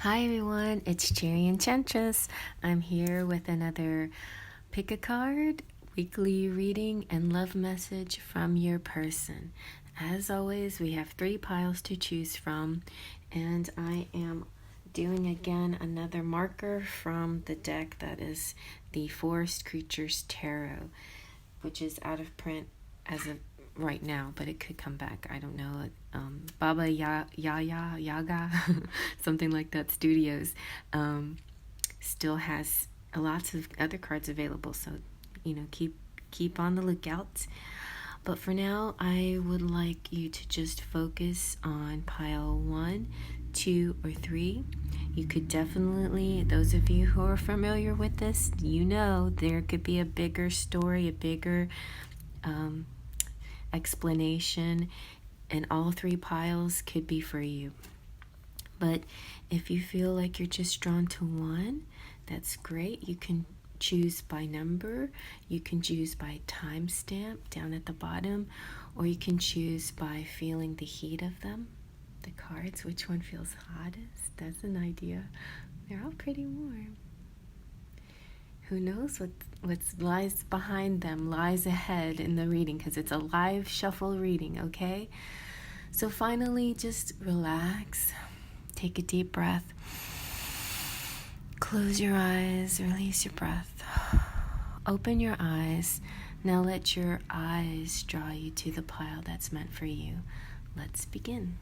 Hi everyone, it's Cherry Enchantress. I'm here with another pick a card, weekly reading, and love message from your person. As always, we have 3 piles to choose from, and I am doing again another marker from the deck that is the Forest Creatures Tarot, which is out of print as of right now, but it could come back. I don't know. Baba Yaga, something like that. Studios still has lots of other cards available, so keep on the lookout. But for now, I would like you to just focus on pile 1, 2, or 3. You could definitely, those of you who are familiar with this, there could be a bigger story, a bigger explanation, and all 3 piles could be for you. But if you feel like you're just drawn to one, that's great. You can choose by number, you can choose by timestamp down at the bottom, or you can choose by feeling the heat of them, the cards, which one feels hottest. That's an idea. They're all pretty warm. Who knows what lies behind them, lies ahead in the reading, because it's a live shuffle reading, okay? So finally, just relax. Take a deep breath. Close your eyes, release your breath. Open your eyes. Now let your eyes draw you to the pile that's meant for you. Let's begin.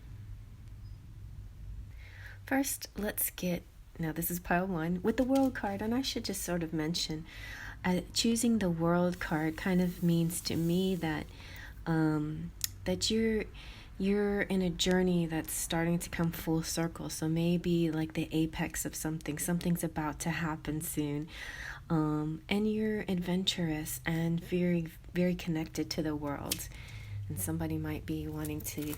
First, now this is pile 1 with the World card, and I should just sort of mention, choosing the World card kind of means to me that that you're in a journey that's starting to come full circle. So maybe like the apex of something's about to happen soon, and you're adventurous and very, very connected to the world, and somebody might be wanting to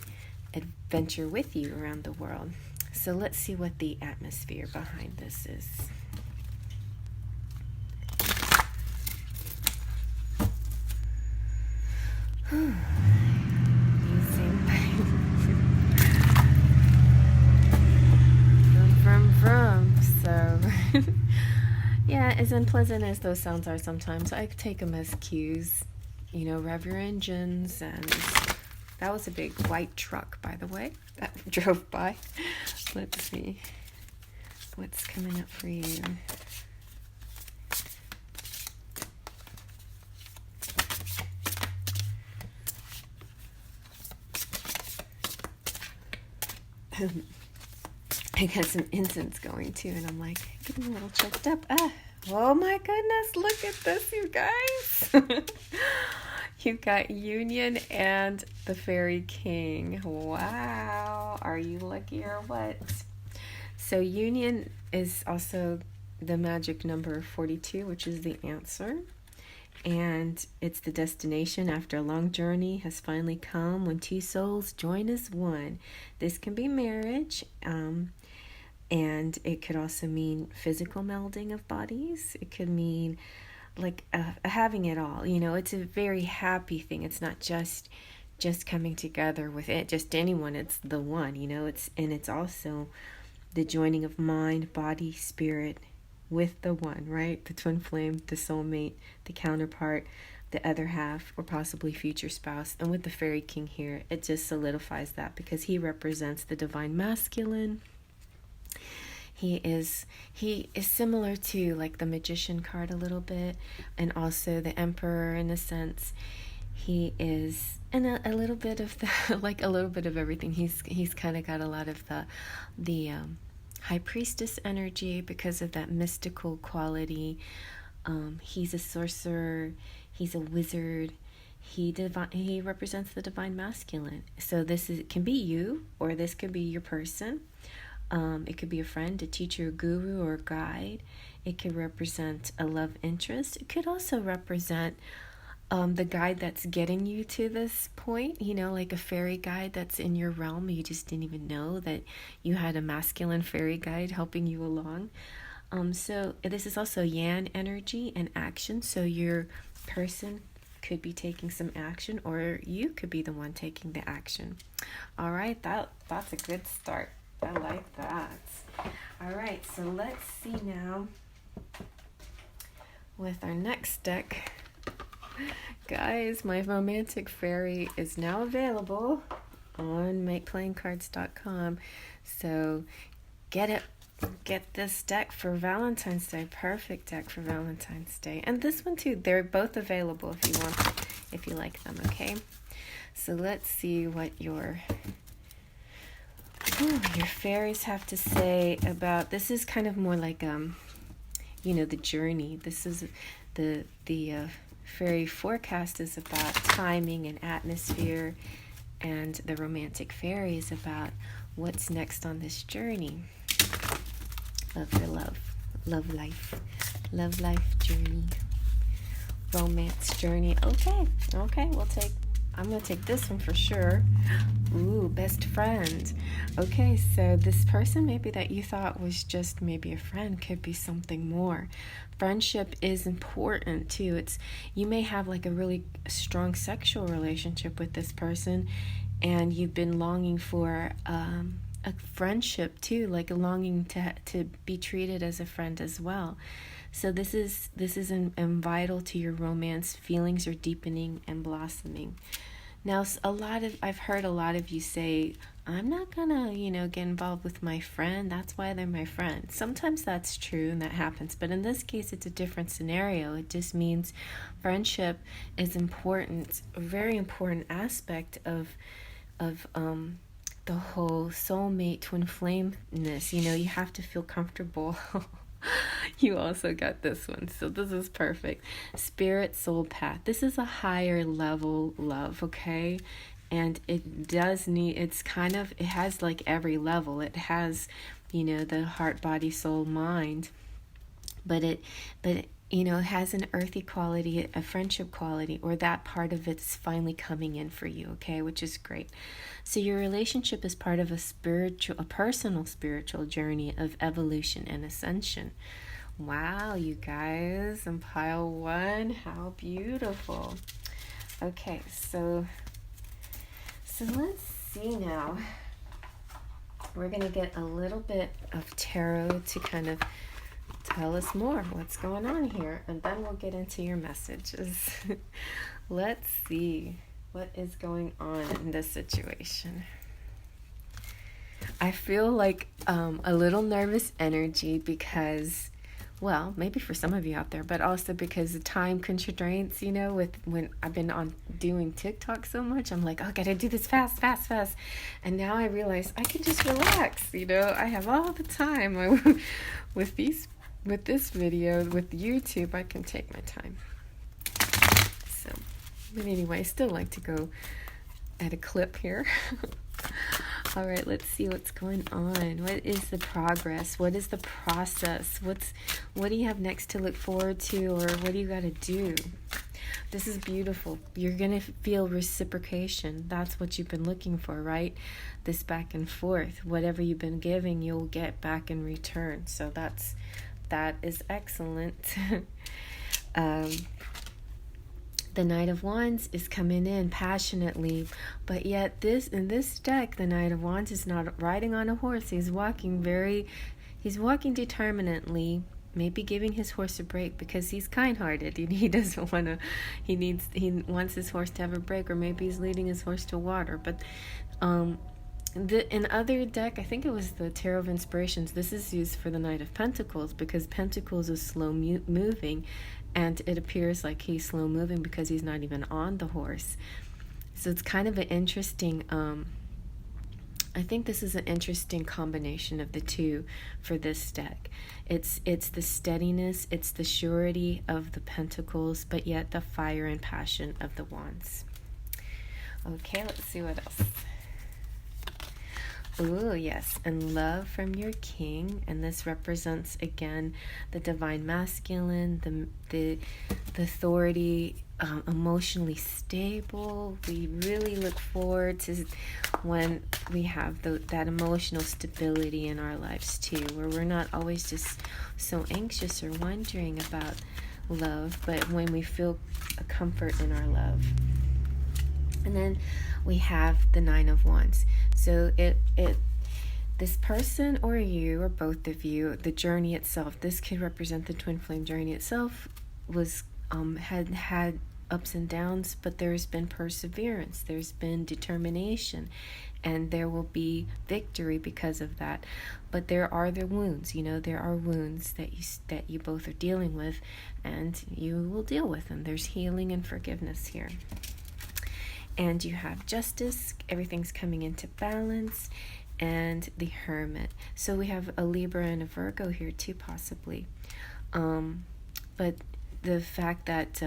adventure with you around the world. So let's see what the atmosphere behind this is. So yeah, as unpleasant as those sounds are sometimes, I take them as cues. Rev your engines. And that was a big white truck, by the way, that drove by. Let's see what's coming up for you. I got some incense going too, and I'm like getting a little choked up. Oh my goodness, look at this, you guys. You've got Union and the Fairy King. Wow, are you lucky or what? So Union is also the magic number 42, which is the answer. And it's the destination after a long journey has finally come when 2 souls join as one. This can be marriage, and it could also mean physical melding of bodies. It could mean like having it all. It's a very happy thing. It's not just coming together with it, just anyone. It's the one. It's also the joining of mind, body, spirit with the one, right? The twin flame, the soulmate, the counterpart, the other half, or possibly future spouse. And with the Fairy King here, it just solidifies that, because he represents the divine masculine. He is similar to like the Magician card a little bit, and also the Emperor in a sense. He is, and a little bit of the like a little bit of everything. He's kind of got a lot of the High Priestess energy because of that mystical quality. He's a sorcerer. He's a wizard. He represents the divine masculine. So can be you, or this could be your person. It could be a friend, a teacher, a guru, or a guide. It could represent a love interest. It could also represent the guide that's getting you to this point, like a fairy guide that's in your realm. You just didn't even know that you had a masculine fairy guide helping you along. So this is also Yan energy and action. So your person could be taking some action, or you could be the one taking the action. All right, that's a good start. I like that. All All right, so let's see now with our next deck. Guys, my romantic fairy is now available on makeplayingcards.com. So get this deck for Valentine's Day. Perfect deck for Valentine's Day. And this one too. They're both available if you want, if you like them, okay? So let's see what your fairies have to say about this. Is kind of more like the journey. This is the Faery Forecast is about timing and atmosphere, and the romantic fairy is about what's next on this journey of your love life journey, romance journey. Okay, I'm gonna take this one for sure. Ooh, best friend. Okay, so this person maybe that you thought was just maybe a friend could be something more. Friendship is important too. You may have like a really strong sexual relationship with this person, and you've been longing for a friendship too, like a longing to be treated as a friend as well. So this is vital to your romance. Feelings are deepening and blossoming. Now, I've heard a lot of you say, I'm not gonna, get involved with my friend. That's why they're my friend. Sometimes that's true and that happens, but in this case, it's a different scenario. It just means friendship is important, a very important aspect of the whole soulmate twin flameness. You have to feel comfortable. You also got this one, so this is perfect. Spirit soul path. This is a higher level love, okay? And it has like every level. It has, the heart, body, soul, mind, but it has an earthy quality, a friendship quality, or that part of it's finally coming in for you, okay, which is great. So your relationship is part of a personal spiritual journey of evolution and ascension. Wow, you guys, in pile one, how beautiful. Okay, so let's see now. We're going to get a little bit of tarot to kind of tell us more what's going on here, and then we'll get into your messages. Let's see what is going on in this situation. I feel like a little nervous energy because, well, maybe for some of you out there, but also because of time constraints, with when I've been doing TikTok so much, I'm like, oh, gotta do this fast. And now I realize I can just relax, I have all the time. With this video, with YouTube, I can take my time. So, but anyway, I still like to go at a clip here. All right, let's see what's going on. What is the progress? What is the process? What do you have next to look forward to, or what do you got to do? This is beautiful. You're going to feel reciprocation. That's what you've been looking for, right? This back and forth. Whatever you've been giving, you'll get back in return. So that is excellent. The Knight of Wands is coming in passionately, but yet in this deck, the Knight of Wands is not riding on a horse. He's walking determinedly, maybe giving his horse a break because he's kind-hearted. He doesn't want to. He wants his horse to have a break, or maybe he's leading his horse to water. But in other deck, I think it was the Tarot of Inspirations, this is used for the Knight of Pentacles because Pentacles is slow moving, and it appears like he's slow moving because he's not even on the horse. So it's kind of an interesting, I think this is an interesting combination of the two for this deck. It's the steadiness, it's the surety of the Pentacles, but yet the fire and passion of the Wands. Okay, let's see what else. Ooh, yes, and love from your king, and this represents again the divine masculine, the authority, emotionally stable. We really look forward to when we have that emotional stability in our lives too, where we're not always just so anxious or wondering about love, but when we feel a comfort in our love. And then we have the Nine of Wands. So this person or you or both of you, the journey itself, this could represent the twin flame journey itself, was had ups and downs, but there's been perseverance, there's been determination, and there will be victory because of that. But there are the wounds, there are wounds that you both are dealing with, and you will deal with them. There's healing and forgiveness here. And you have justice, everything's coming into balance, and the Hermit. So we have a Libra and a Virgo here too, possibly. But the fact that,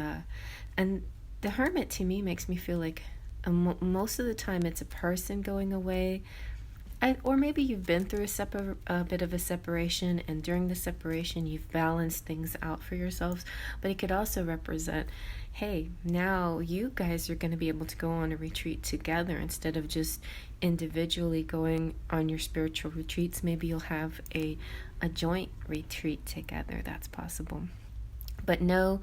and the Hermit to me makes me feel like most of the time it's a person going away, or maybe you've been through a bit of a separation, and during the separation you've balanced things out for yourselves. But it could also represent, hey, now you guys are going to be able to go on a retreat together instead of just individually going on your spiritual retreats. Maybe you'll have a joint retreat together. That's possible. But know,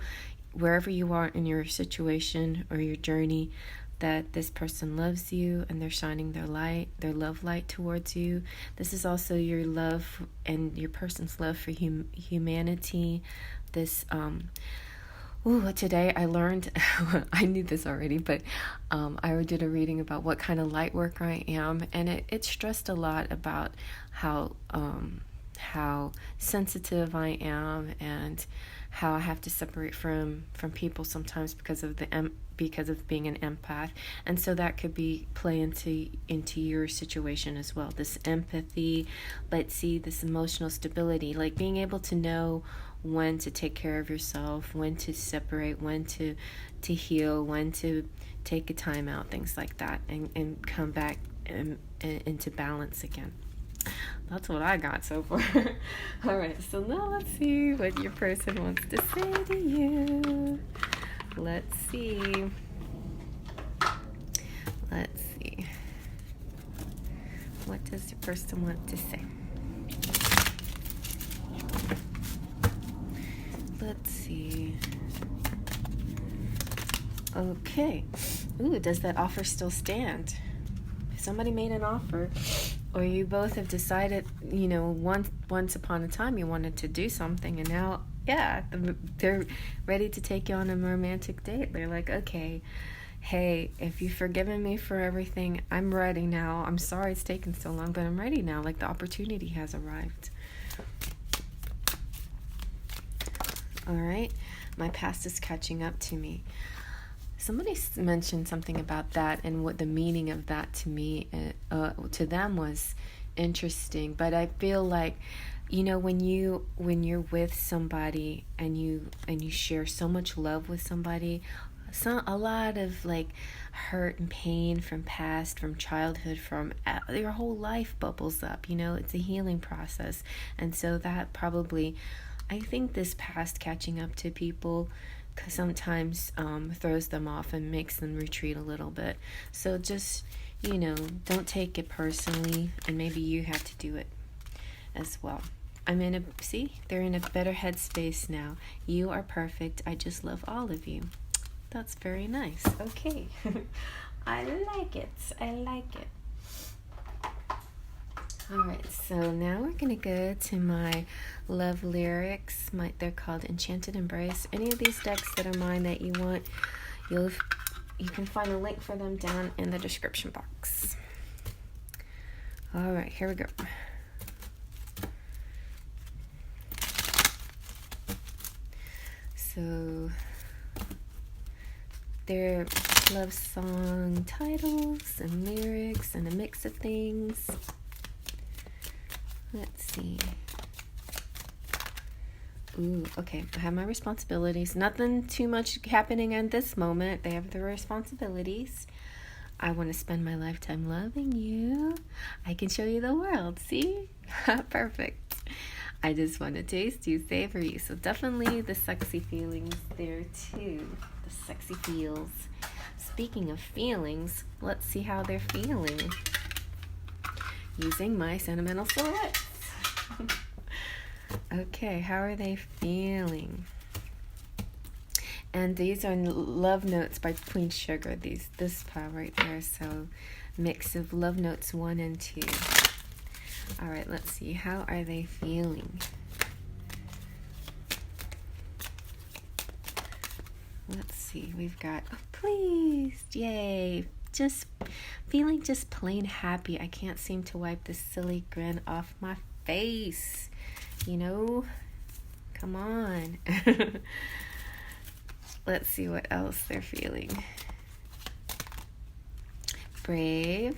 wherever you are in your situation or your journey, that this person loves you and they're shining their love light towards you. This is also your love and your person's love for humanity. This today I learned, I knew this already, but I did a reading about what kind of light worker I am, and it stressed a lot about how sensitive I am, and how I have to separate from people sometimes because of being an empath. And so that could play into your situation as well, this empathy, but see this emotional stability, like being able to know when to take care of yourself, when to separate, when to heal, when to take a time out, things like that, and come back into balance again. That's what I got so far. All right, so now let's see what your person wants to say to you. Let's see. What does your person want to say? Let's see. Okay. Ooh, does that offer still stand? Somebody made an offer, or you both have decided, once upon a time you wanted to do something, and now, they're ready to take you on a romantic date. They're like, okay, hey, if you've forgiven me for everything, I'm ready now. I'm sorry it's taken so long, but I'm ready now. Like, the opportunity has arrived. All right, my past is catching up to me. Somebody mentioned something about that, and what the meaning of that to me, to them, was interesting. But I feel like, when you're with somebody and you share so much love with somebody, a lot of like hurt and pain from past, from childhood, from your whole life bubbles up. It's a healing process, and so that probably, I think, this past catching up to people sometimes throws them off and makes them retreat a little bit. So just, don't take it personally, and maybe you have to do it as well. They're in a better headspace now. You are perfect. I just love all of you. That's very nice. Okay. I like it. All right, so now we're going to go to my love lyrics. They're called Enchanted Embrace. Any of these decks that are mine that you want, you can find a link for them down in the description box. All right, here we go. So they're love song titles and lyrics and a mix of things. Let's see. Ooh, okay. I have my responsibilities. Nothing too much happening at this moment. They have their responsibilities. I want to spend my lifetime loving you. I can show you the world. See? Perfect. I just want to taste you, savor you. So definitely the sexy feelings there too. The sexy feels. Speaking of feelings, let's see how they're feeling using my Sentimental Silhouettes. Okay, how are they feeling? And these are love notes by Queen Sugar. This pile right there. So mix of love notes 1 and 2. All right, let's see. How are they feeling? Let's see. We've got, oh, pleased. Yay. Just feeling just plain happy. I can't seem to wipe this silly grin off my face. You know? Come on. Let's see what else they're feeling. Brave.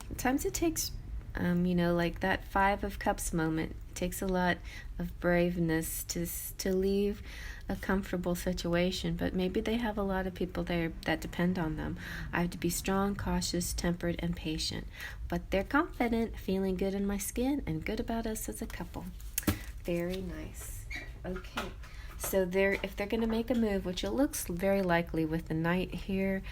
Sometimes it takes, like that 5 of Cups moment. It takes a lot of braveness to leave a comfortable situation, but maybe they have a lot of people there that depend on them. I have to be strong, cautious, tempered, and patient, but they're confident, feeling good in my skin, and good about us as a couple. Very nice. Okay, so if they're going to make a move, which it looks very likely with the Knight here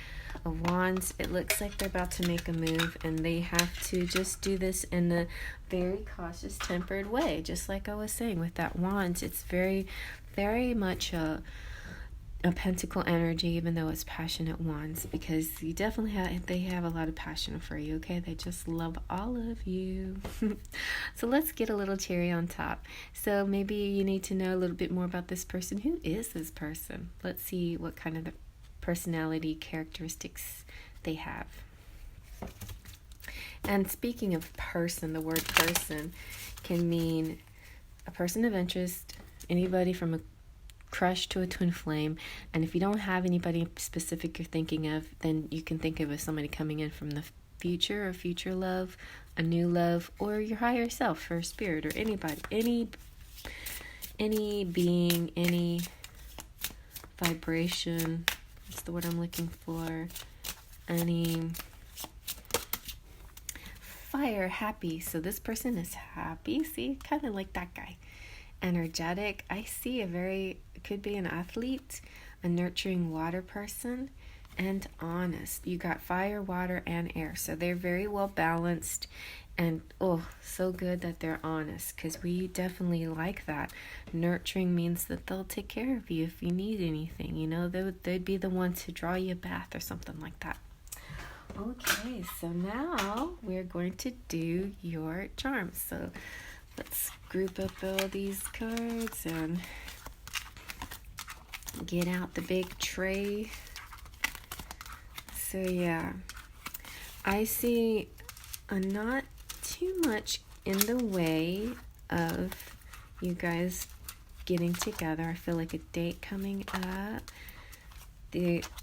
of Wands, it looks like they're about to make a move, and they have to just do this in a very cautious, tempered way, just like I was saying with that Wands. It's very, very much a pentacle energy, even though it's passionate Wands, because you definitely they have a lot of passion for you. Okay, they just love all of you. So let's get a little cherry on top. So maybe you need to know a little bit more about this person. Who is this person? Let's see what kind of personality characteristics they have. And speaking of person, the word person can mean a person of interest, anybody from a crush to a twin flame. And if you don't have anybody specific you're thinking of, then you can think of as somebody coming in from the future, or future love, a new love, or your higher self, or spirit, or anybody, any being, any vibration. That's the word I'm looking for. Any fire, happy. So this person is happy. See, kind of like that guy. Energetic. I see could be an athlete, a nurturing water person, and honest. You got fire, water, and air. So they're very well balanced, and so good that they're honest, because we definitely like that. Nurturing means that they'll take care of you if you need anything. They'd be the ones to draw you a bath or something like that. Okay, so now we're going to do your charms. So let's group up all these cards and get out the big tray. So yeah, I see not too much in the way of you guys getting together. I feel like a date coming up.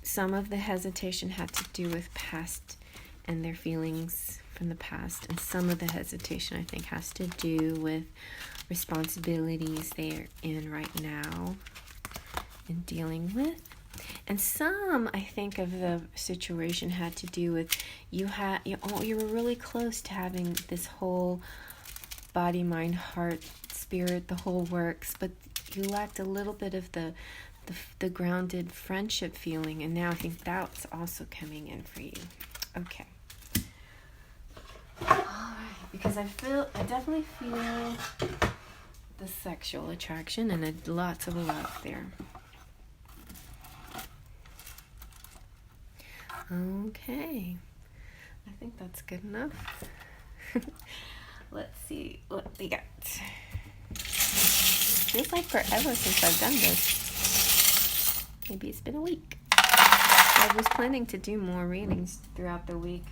Some of the hesitation had to do with past and their feelings from the past, and some of the hesitation I think has to do with responsibilities they're in right now and dealing with. And some, I think, of the situation had to do with you were really close to having this whole body, mind, heart, spirit, the whole works, but you lacked a little bit of the grounded friendship feeling, and now I think that's also coming in for you. Okay. Alright, because I definitely feel the sexual attraction and lots of love there. Okay, I think that's good enough. Let's see what we got. Feels like forever since I've done this. Maybe it's been a week. I was planning to do more readings throughout the week,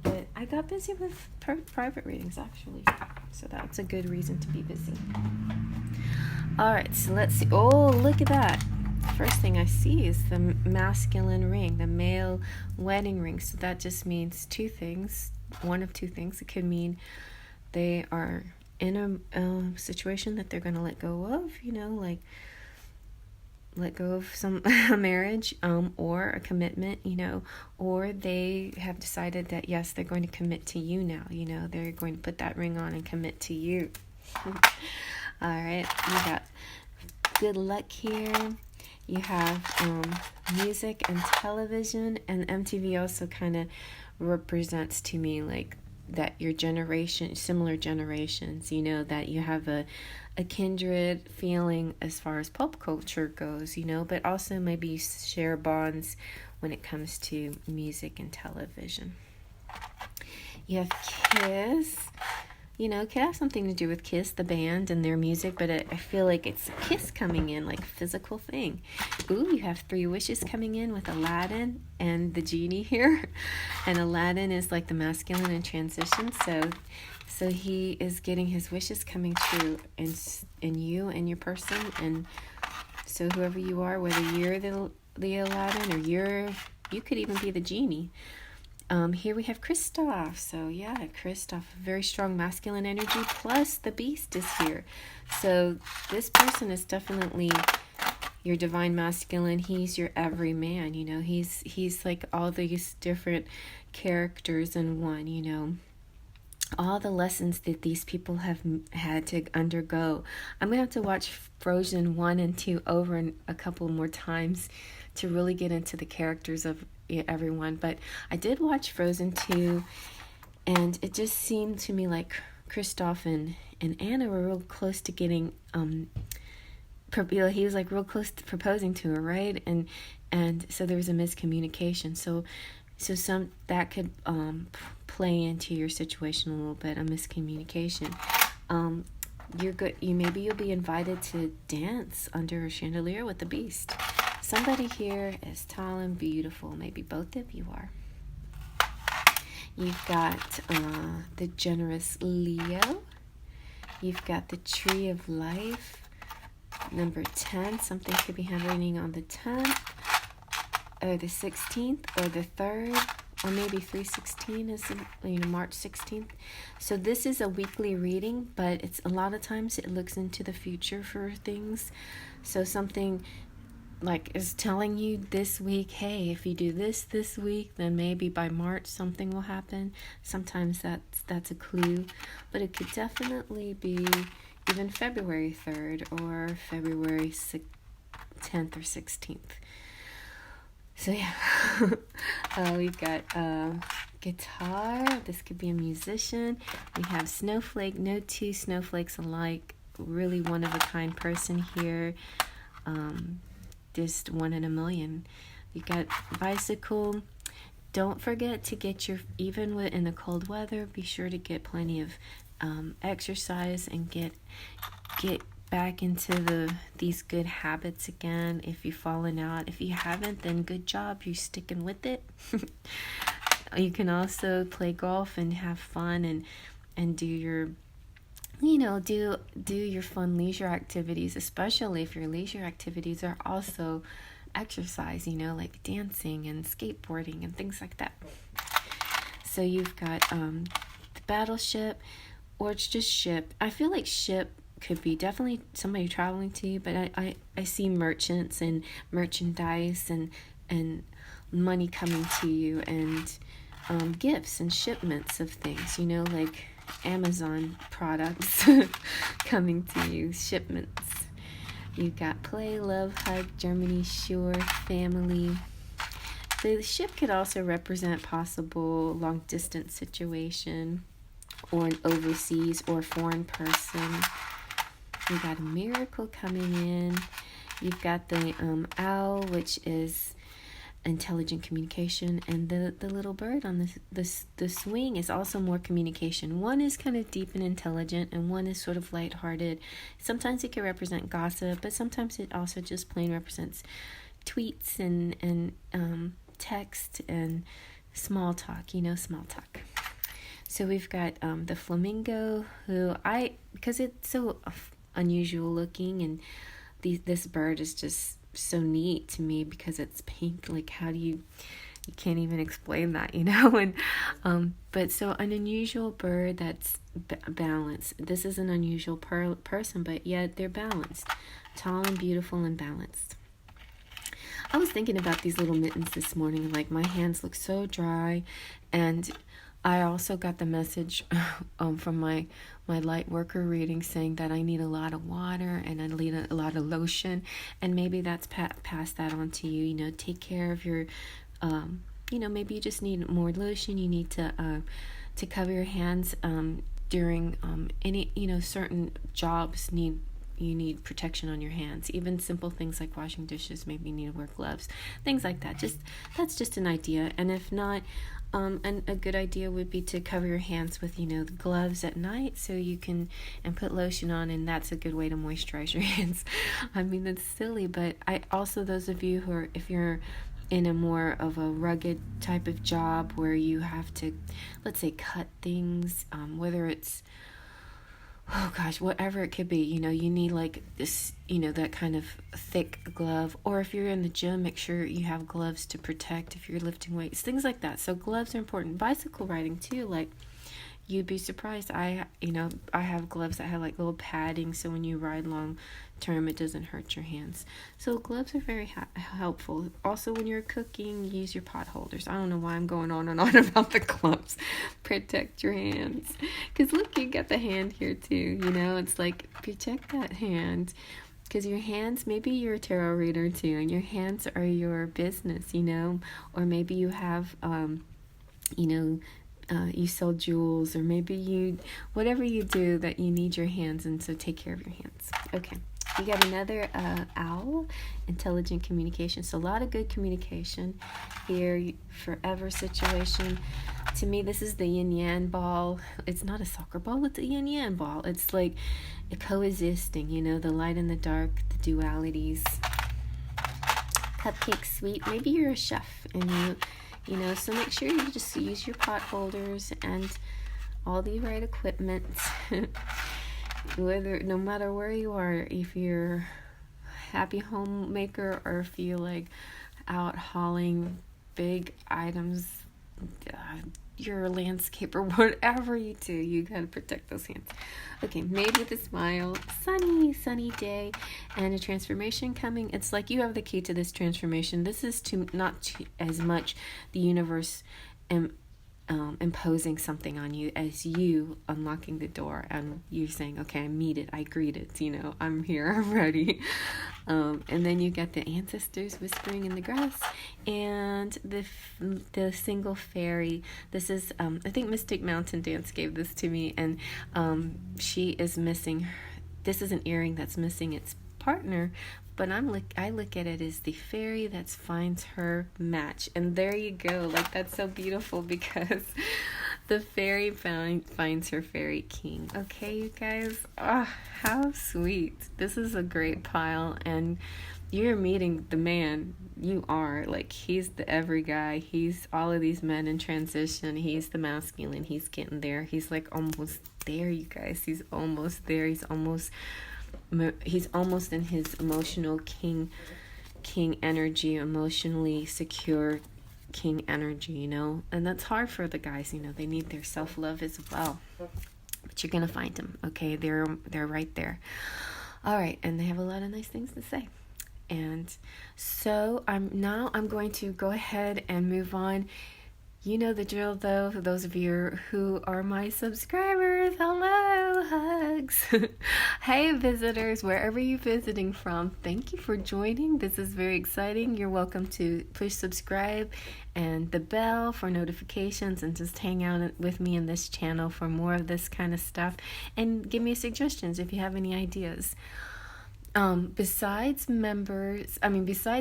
but I got busy with private readings actually, so that's a good reason to be busy. Alright, so let's see. Oh, look at that. First thing I see is the masculine ring, the male wedding ring. So that just means two things. One of two things. It could mean they are in a situation that they're going to let go of, like let go of a marriage, or a commitment, or they have decided that yes, they're going to commit to you now. They're going to put that ring on and commit to you. All right, you got good luck here. You have music and television, and MTV also kind of represents to me like that your generation, similar generations, that you have a kindred feeling as far as pop culture goes, but also maybe you share bonds when it comes to music and television. You have Kiss, You know, it could have something to do with Kiss, the band, and their music, but I feel like it's Kiss coming in, like a physical thing. Ooh, you have 3 wishes coming in with Aladdin and the genie here. And Aladdin is like the masculine in transition, so he is getting his wishes coming true in you and your person. And so whoever you are, whether you're the Aladdin or you could even be the genie. Here we have Kristoff. So yeah, Kristoff, very strong masculine energy, plus the beast is here. So this person is definitely your divine masculine. He's your everyman, you know. He's like all these different characters in one, you know. All the lessons that these people have had to undergo. I'm going to have to watch Frozen 1 and 2 over a couple more times to really get into the characters of everyone. But I did watch Frozen 2, and it just seemed to me like Kristoff and Anna were real close to getting, he was like real close to proposing to her, right? And so there was a miscommunication. So some that could play into your situation a little bit, a miscommunication. You'll be invited to dance under a chandelier with the beast. Somebody here is tall and beautiful. Maybe both of you are. You've got the generous Leo. You've got the Tree of Life. Number 10. Something could be happening on the 10th. Or the 16th. Or the 3rd. Or maybe 3/16 is March 16th. So this is a weekly reading, but it's a lot of times it looks into the future for things. So something like is telling you this week, hey, if you do this week, then maybe by March something will happen. Sometimes that's a clue, but it could definitely be even February 3rd or February 10th or 16th. So yeah, we've got guitar. This could be a musician. We have snowflake. No 2 snowflakes alike. Really one of a kind person here. Just 1 in a million. You got bicycle. Don't forget to get even in the cold weather, be sure to get plenty of exercise and get back into these good habits again. If you've fallen out, if you haven't, then good job, you're sticking with it. You can also play golf and have fun and do your do your fun leisure activities, especially if your leisure activities are also exercise, like dancing and skateboarding and things like that. So you've got the battleship, or it's just ship. I feel like ship could be definitely somebody traveling to you, but I see merchants and merchandise and money coming to you, and gifts and shipments of things, like Amazon products coming to you, shipments. You got play, love, hug, Germany, shore, family. The ship could also represent possible long distance situation or an overseas or foreign person. You got a miracle coming in. You've got the owl, which is intelligent communication, and the little bird on the swing is also more communication. One is kind of deep and intelligent, and one is sort of lighthearted. Sometimes it can represent gossip, but sometimes it also just plain represents tweets and text and small talk, small talk. So we've got the flamingo, who because it's so unusual looking, and this bird is just so neat to me because it's pink. Like, how do you can't even explain that, and but so an unusual bird that's balanced. This is an unusual person, but yet they're balanced, tall and beautiful and balanced. I was thinking about these little mittens this morning, like my hands look so dry, and I also got the message from my light worker reading saying that I need a lot of water and I need a lot of lotion, and maybe that's pass that on to you. Take care of your, maybe you just need more lotion. You need to cover your hands during any certain jobs you need protection on your hands. Even simple things like washing dishes, maybe you need to wear gloves, things like that. That's just an idea. And if not, And a good idea would be to cover your hands with, the gloves at night, so you can, and put lotion on, and that's a good way to moisturize your hands. I mean, it's silly, but I also, those of you who are, if you're in a more of a rugged type of job where you have to, let's say, cut things, whether it's, oh gosh, whatever it could be, you need like this, that kind of thick glove. Or if you're in the gym, make sure you have gloves to protect if you're lifting weights, things like that. So gloves are important. Bicycle riding too, like, you'd be surprised. I have gloves that have like little padding, so when you ride long term, it doesn't hurt your hands. So gloves are very helpful. Also, when you're cooking, use your pot holders. I don't know why I'm going on and on about the gloves. Protect your hands. Because look, you got the hand here too. It's like, protect that hand. Because your hands, maybe you're a tarot reader too, and your hands are your business, or maybe you have, you sell jewels, or maybe whatever you do that you need your hands, and so take care of your hands. Okay, we got another owl, intelligent communication. So a lot of good communication here, forever situation. To me, this is the yin-yang ball. It's not a soccer ball, it's a yin-yang ball. It's like a coexisting, the light and the dark, the dualities. Cupcake sweet. Maybe you're a chef, and so make sure you just use your pot holders and all the right equipment. No matter where you are, if you're a happy homemaker, or if you like out hauling big items, you're a landscaper, whatever you do, you gotta protect those hands. Okay, made with a smile, sunny day, and a transformation coming. It's like you have the key to this transformation. This is not as much the universe imposing something on you as you unlocking the door and you saying, okay, I meet it, I greet it, I'm here, I'm ready. And then you get the ancestors whispering in the grass, and the single fairy. This is I think Mystic Mountain Dance gave this to me, and she is missing, this is an earring that's missing its partner, but I look at it as the fairy that finds her match. And there you go. Like, that's so beautiful, because the fairy finds her fairy king. Okay, you guys. Oh, how sweet. This is a great pile, and you're meeting the man. You are. Like, he's the every guy. He's all of these men in transition. He's the masculine. He's getting there. He's like almost there, you guys. He's almost there. He's almost in his emotional king energy, emotionally secure king energy, and that's hard for the guys. They need their self-love as well, but you're gonna find them. Okay, they're right there. All right, and they have a lot of nice things to say. And so I'm going to go ahead and move on. You know the drill, though, for those of you who are my subscribers. Hello, hugs. Hey, visitors, wherever you're visiting from, thank you for joining. This is very exciting. You're welcome to push subscribe and the bell for notifications, and just hang out with me in this channel for more of this kind of stuff. And give me suggestions if you have any ideas. Besides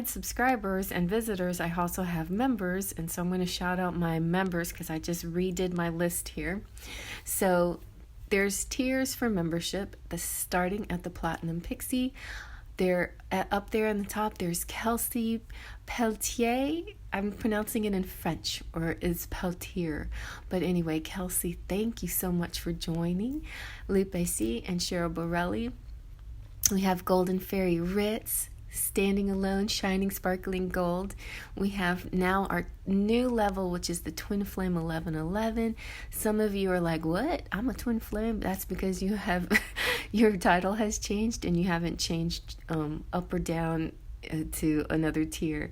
subscribers and visitors, I also have members, and so I'm going to shout out my members because I just redid my list here. So there's tiers for membership. Starting at the Platinum Pixie. They're up there on the top. There's Kelsey Peltier. I'm pronouncing it in French, or is Peltier. But anyway, Kelsey, thank you so much for joining. Lupe C. and Cheryl Borelli. We have Golden Fairy Ritz, Standing Alone, Shining Sparkling Gold. We have now our new level, which is the Twin Flame 1111. Some of you are like, what? I'm a Twin Flame? That's because you have your title has changed and you haven't changed up or down to another tier.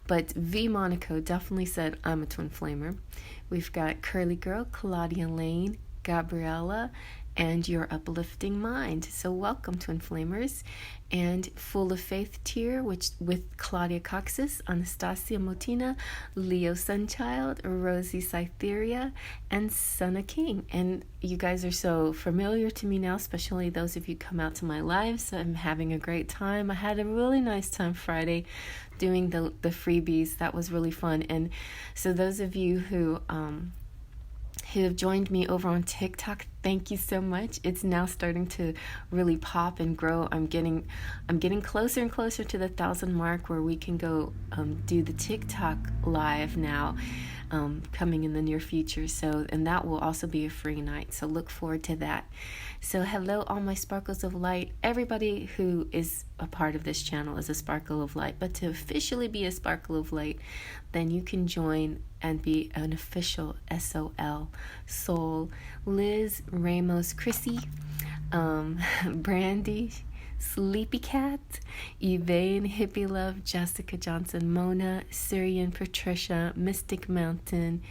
But V Monaco definitely said, I'm a Twin Flamer. We've got Curly Girl, Claudia Lane, Gabriella, and your uplifting mind. So welcome, Twin Flamers. And Full of Faith tier, which with Claudia Coxis, Anastasia Motina, Leo Sunchild, Rosie Cytheria, and Sana King. And you guys are so familiar to me now, especially those of you come out to my lives. I'm having a great time. I had a really nice time Friday doing the freebies. That was really fun. And so those of you who have joined me over on TikTok, thank you so much. It's now starting to really pop and grow. I'm getting closer and closer to the 1,000 mark where we can go do the TikTok live now, coming in the near future. So, and that will also be a free night. So look forward to that. So hello, all my sparkles of light. Everybody who is a part of this channel is a sparkle of light. But to officially be a sparkle of light, then you can join and be an official SOL soul. Liz, Ramos, Chrissy, Brandy, Sleepy Cat, Yvain, Hippie Love, Jessica Johnson, Mona, Syrian, Patricia, Mystic Mountain,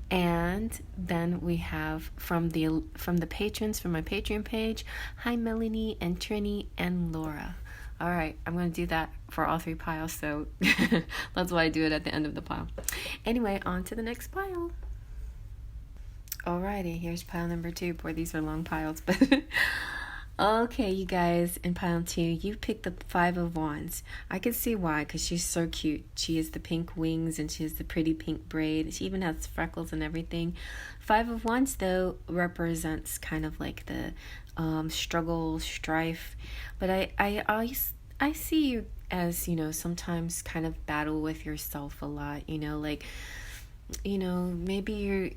and then we have from the patrons from my Patreon page, hi Melanie and Trini and Laura. All right, I'm going to do that for all 3 piles, so that's why I do it at the end of the pile. Anyway, on to the next pile. Alrighty, here's pile number 2. Boy, these are long piles, but okay, you guys, in pile 2, you picked the 5 of Wands. I can see why, because she's so cute. She has the pink wings, and she has the pretty pink braid. She even has freckles and everything. 5 of Wands, though, represents kind of like the struggle, strife. But I see you as, sometimes kind of battle with yourself a lot, like, maybe you're,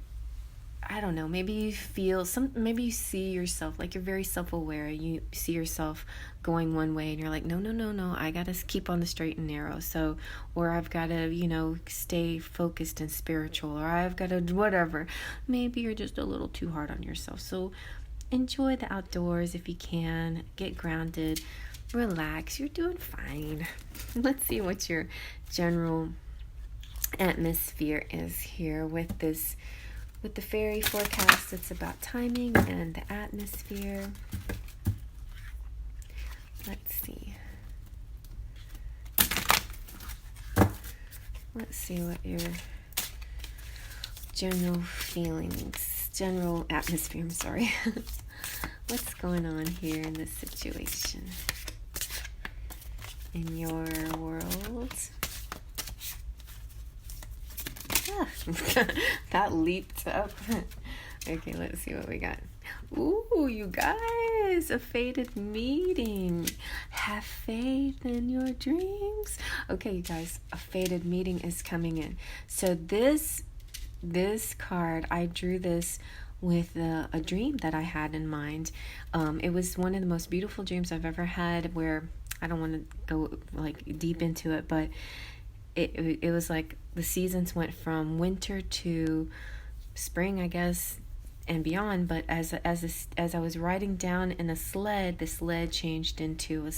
I don't know, maybe you feel maybe you see yourself, like you're very self-aware. You see yourself going one way and you're like, no, I gotta keep on the straight and narrow. So, or I've gotta, stay focused and spiritual, or I've gotta whatever. Maybe you're just a little too hard on yourself. So enjoy the outdoors if you can. Get grounded, relax. You're doing fine. Let's see what your general atmosphere is here with this. With the Faery Forecast, it's about timing and the atmosphere. Let's see. Let's see what your general feelings, general atmosphere, I'm sorry. What's going on here in this situation? In your world? That leaped up. Okay, let's see what we got. Ooh, you guys, a fated meeting. Have faith in your dreams. Okay, you guys, a fated meeting is coming in. So this card, I drew this with a dream that I had in mind. It was one of the most beautiful dreams I've ever had, where I don't want to go like deep into it, but it was like the seasons went from winter to spring, I guess, and beyond. But as I was riding down in a sled, the sled changed into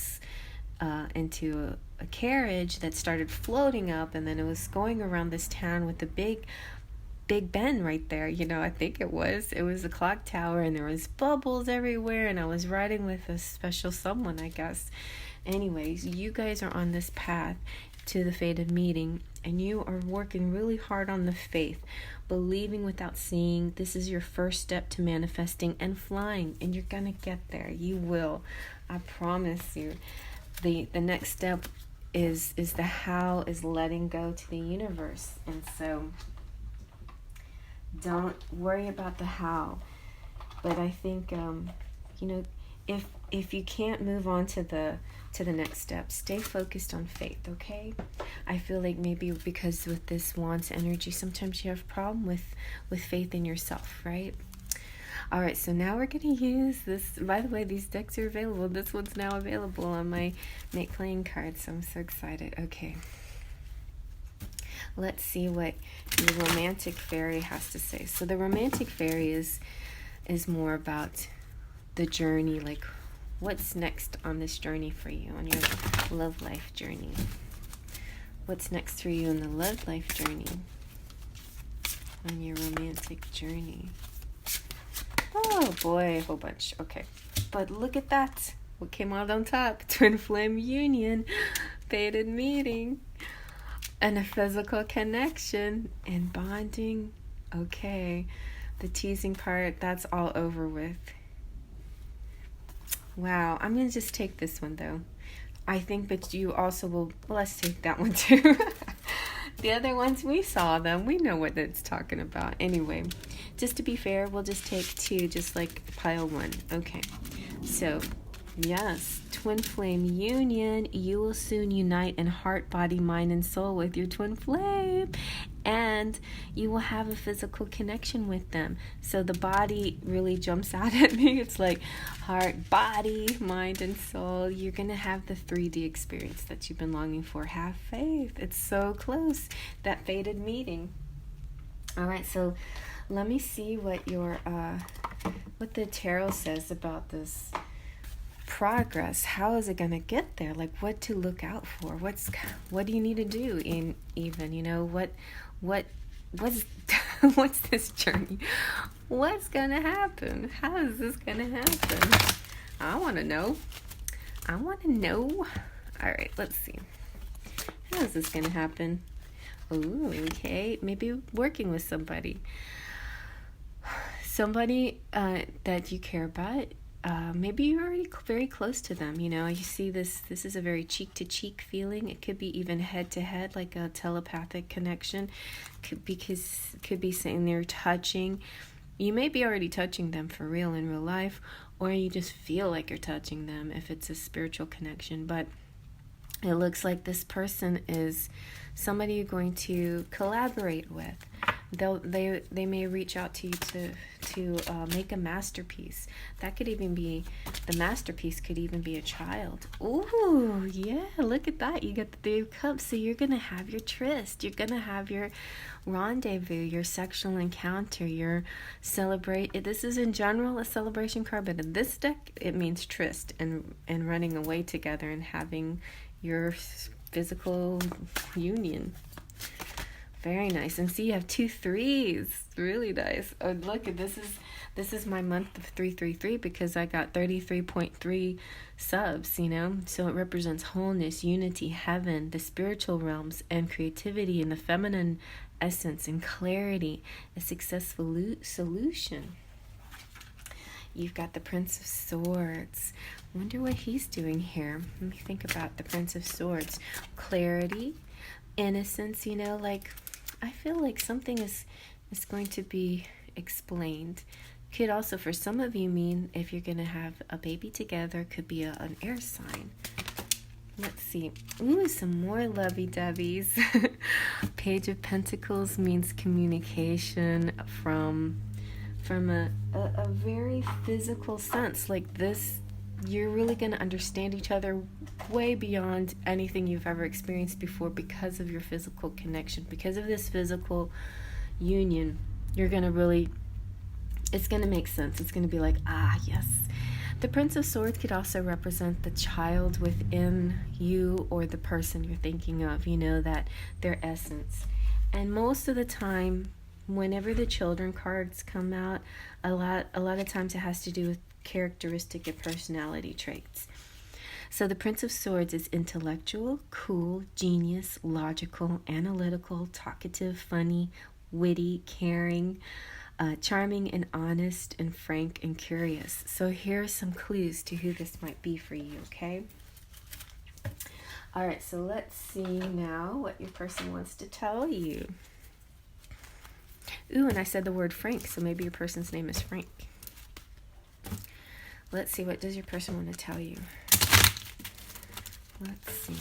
a carriage that started floating up, and then it was going around this town with a Big Ben right there. I think it was a clock tower, and there was bubbles everywhere, and I was riding with a special someone, I guess. Anyways, you guys are on this path to the fated meeting, and you are working really hard on the faith, believing without seeing. This is your first step to manifesting and flying, and you're gonna get there. You will, I promise you. The next step is the how, is letting go to the universe. And so don't worry about the how, but I think if you can't move on to the next step, stay focused on faith, okay? I feel like maybe because with this Wands energy, sometimes you have a problem with faith in yourself, right? All right, so now we're going to use this. By the way, these decks are available. This one's now available on my Make Playing cards, so I'm so excited. Okay. Let's see what the romantic fairy has to say. So the romantic fairy is more about the journey, like what's next on this journey for you, on your love life journey. What's next for you in the love life journey, on your romantic journey. Oh boy, a whole bunch. Okay. But look at that. What came out on top? Twin flame union, fated meeting, and a physical connection and bonding. Okay. The teasing part, that's all over with. Wow. I'm going to just take this one though. I think that you also will, well, let's take that one too. The other ones, we saw them. We know what it's talking about. Anyway, just to be fair, we'll just take two, just like pile one. Okay. So, yes, twin flame union. You will soon unite in heart, body, mind, and soul with your twin flame. And you will have a physical connection with them. So the body really jumps out at me. It's like heart, body, mind, and soul. You're going to have the 3D experience that you've been longing for. Have faith. It's so close. That fated meeting. All right, so let me see what your what the tarot says about this progress. How is it going to get there? Like what to look out for? What do you need to do in even, you know, what's what's this journey? What's gonna happen? How is this gonna happen? I want to know. All right, let's see. How is this gonna happen? Ooh, okay, maybe working with somebody that you care about. Maybe you're already very close to them. You know, you see this is a very cheek-to-cheek feeling. It could be even head-to-head, like a telepathic connection. Could be saying they're touching. You may be already touching them for real in real life, or you just feel like you're touching them if it's a spiritual connection. But it looks like this person is somebody you're going to collaborate with. They may reach out to you to make a masterpiece. That could even be, the masterpiece could even be a child. Ooh, yeah, look at that. You got the 3 of Cups. So you're going to have your tryst. You're going to have your rendezvous, your sexual encounter, your celebrate. This is in general a celebration card, but in this deck, it means tryst and running away together and having your physical union. Very nice. And see, you have 2 3s. Really nice. Oh, look at this is my month of 333 because I got 33.3 subs, you know. So it represents wholeness, unity, heaven, the spiritual realms, and creativity and the feminine essence and clarity, a successful solution. You've got the Prince of Swords. Wonder what he's doing here. Let me think about the Prince of Swords. Clarity, innocence, you know, like I feel like something is going to be explained. Could also, for some of you, mean if you're going to have a baby together, could be an air sign. Let's see. Ooh, some more lovey-doveys. Page of Pentacles means communication from a very physical sense. Like this, you're really going to understand each other way beyond anything you've ever experienced before because of your physical connection. Because of this physical union, you're going to really, it's going to make sense. It's going to be like, ah, yes. The Prince of Swords could also represent the child within you or the person you're thinking of, you know, that their essence. And most of the time, whenever the children cards come out, a lot of times it has to do with characteristic and personality traits. So the Prince of Swords is intellectual, cool, genius, logical, analytical, talkative, funny, witty, caring, charming and honest and frank and curious. So here are some clues to who this might be for you, okay? All right, so let's see now what your person wants to tell you. Ooh, and I said the word Frank, so maybe your person's name is Frank. Let's see, what does your person want to tell you? Let's see.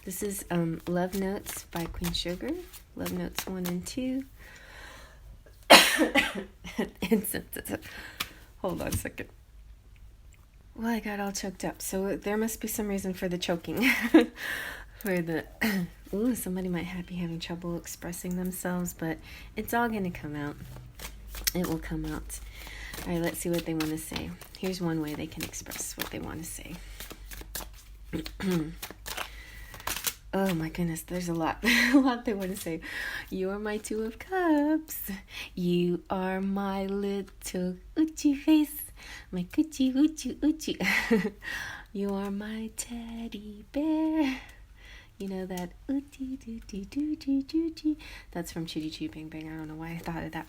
This is Love Notes by Queen Sugar. Love Notes 1 and 2. Hold on a second. Well, I got all choked up, so there must be some reason for the choking. For the ooh, somebody might be having trouble expressing themselves, but it's all going to come out. It will come out. All right, let's see what they want to say. Here's one way they can express what they want to say. Oh my goodness, there's a lot, a lot they want to say. You are my Two of Cups. You are my little Uchi face. My coochie, Uchi, Uchi. You are my teddy bear. You know that Uchi, Uchi, Uchi, Uchi. That's from Chitty Chitty Bang Bang. I don't know why I thought of that.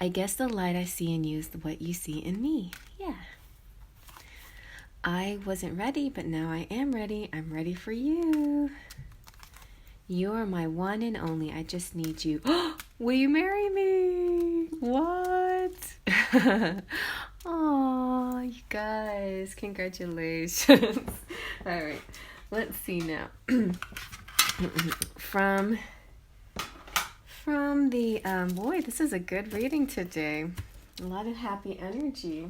I guess the light I see in you is what you see in me. Yeah. I wasn't ready, but now I am ready. I'm ready for you. You're my one and only. I just need you. Will you marry me? What? Oh, you guys. Congratulations. All right. Let's see now. From the, boy, this is a good reading today. A lot of happy energy.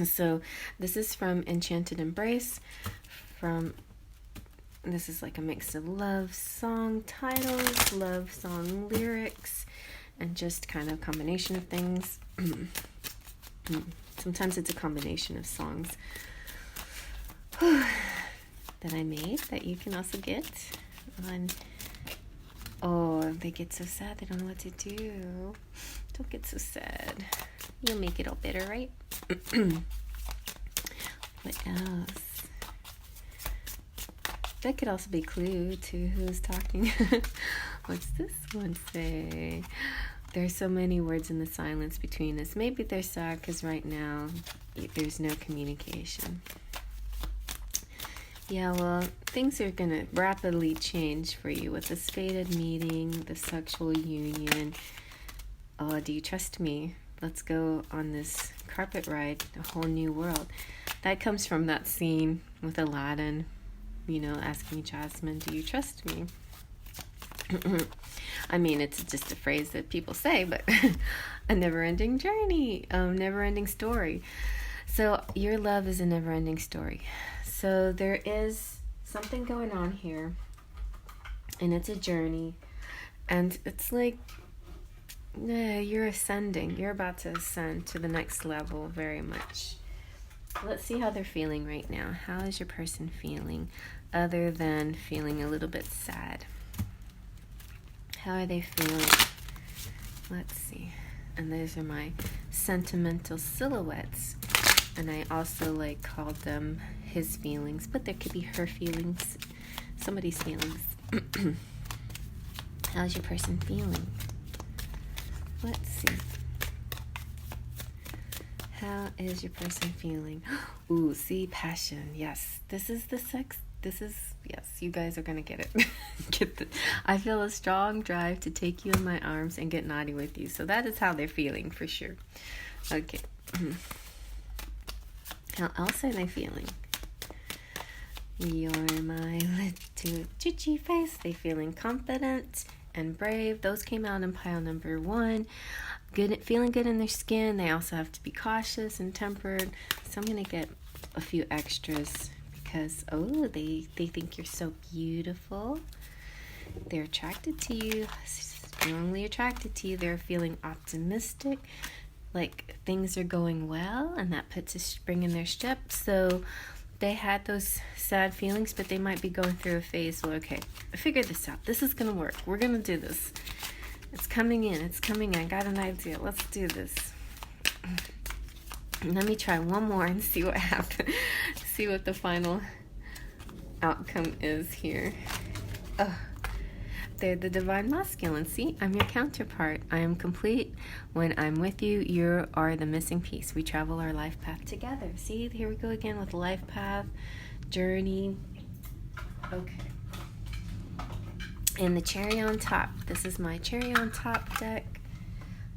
So this is from Enchanted Embrace. This is like a mix of love song titles, love song lyrics, and just kind of combination of things. Sometimes it's a combination of songs that I made that you can also get on. Oh, they get so sad they don't know what to do. Don't get so sad. You'll make it all better, right? What else? That could also be a clue to who's talking. What's this one say? There's so many words in the silence between us. Maybe they're sad because right now there's no communication. Yeah, well, things are going to rapidly change for you with this fated meeting, the sexual union. Oh, do you trust me? Let's go on this carpet ride, a whole new world. That comes from that scene with Aladdin, you know, asking Jasmine, do you trust me? I mean, it's just a phrase that people say, but a never-ending journey, never-ending story. So your love is a never-ending story. So there is something going on here, and it's a journey, and it's like you're ascending. You're about to ascend to the next level very much. Let's see how they're feeling right now. How is your person feeling other than feeling a little bit sad? How are they feeling? Let's see. And those are my Sentimental Silhouettes. And I also like called them his feelings, but there could be her feelings, somebody's feelings. How's your person feeling? Let's see. How is your person feeling? Ooh, see, passion. Yes, this is the sex. This is, yes, you guys are going to get it. I feel a strong drive to take you in my arms and get naughty with you. So that is how they're feeling for sure. Okay. How else are they feeling? You're my little chichi face. They feeling confident and brave. Those came out in pile number 1. Good, feeling good in their skin. They also have to be cautious and tempered. So I'm going to get a few extras because, oh, they think you're so beautiful. They're attracted to you, strongly attracted to you. They're feeling optimistic, like things are going well, and that puts a spring in their step. So they had those sad feelings, but they might be going through a phase. Well, okay, I figured this out. This is going to work. We're going to do this. It's coming in. It's coming in. I got an idea. Let's do this. Let me try one more and see what happens. See what the final outcome is here. They're the divine masculine. See, I'm your counterpart. I am complete. When I'm with you, you are the missing piece. We travel our life path together. See, here we go again with life path, journey. Okay. And the cherry on top. This is my cherry on top deck.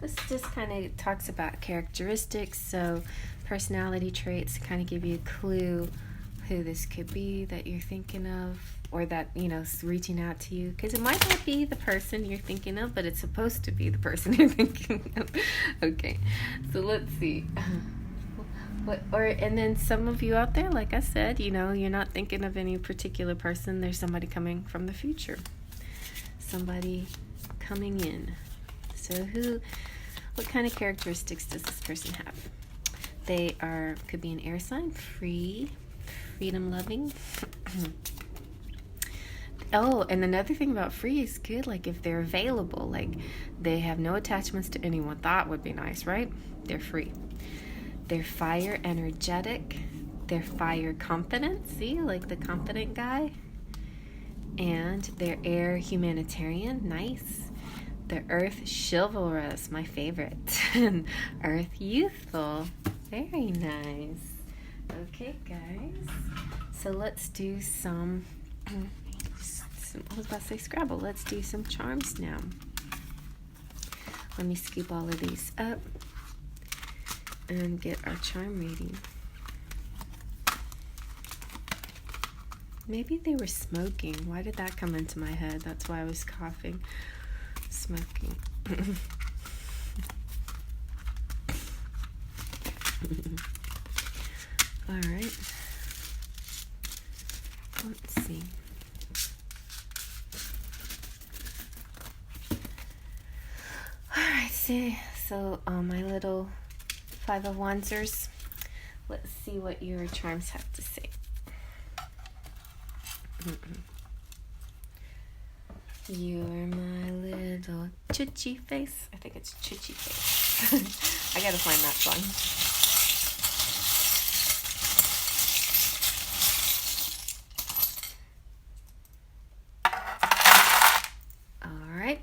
This just kind of talks about characteristics, so personality traits, kind of give you a clue who this could be that you're thinking of, or that, you know, is reaching out to you, because it might not be the person you're thinking of, but it's supposed to be the person you're thinking of. Okay, so let's see. And then some of you out there, like I said, you know, you're not thinking of any particular person. There's somebody coming from the future. Somebody coming in. So what kind of characteristics does this person have? They could be an air sign, freedom loving, Oh, and another thing about free is good, like if they're available, like they have no attachments to anyone. That would be nice, right? They're free. They're fire energetic. They're fire confident. See, like the confident guy. And they're air humanitarian. Nice. They're earth chivalrous, my favorite. And earth youthful. Very nice. Okay, guys. So let's do some, I was about to say Scrabble. Let's do some charms now. Let me scoop all of these up and get our charm reading. Maybe they were smoking. Why did that come into my head? That's why I was coughing. Smoking. All right. Let's see. All right, so my little Five of Wandsers. Let's see what your charms have to say. You're my little chuchi face. I think it's chuchi face. I gotta find that song. All right.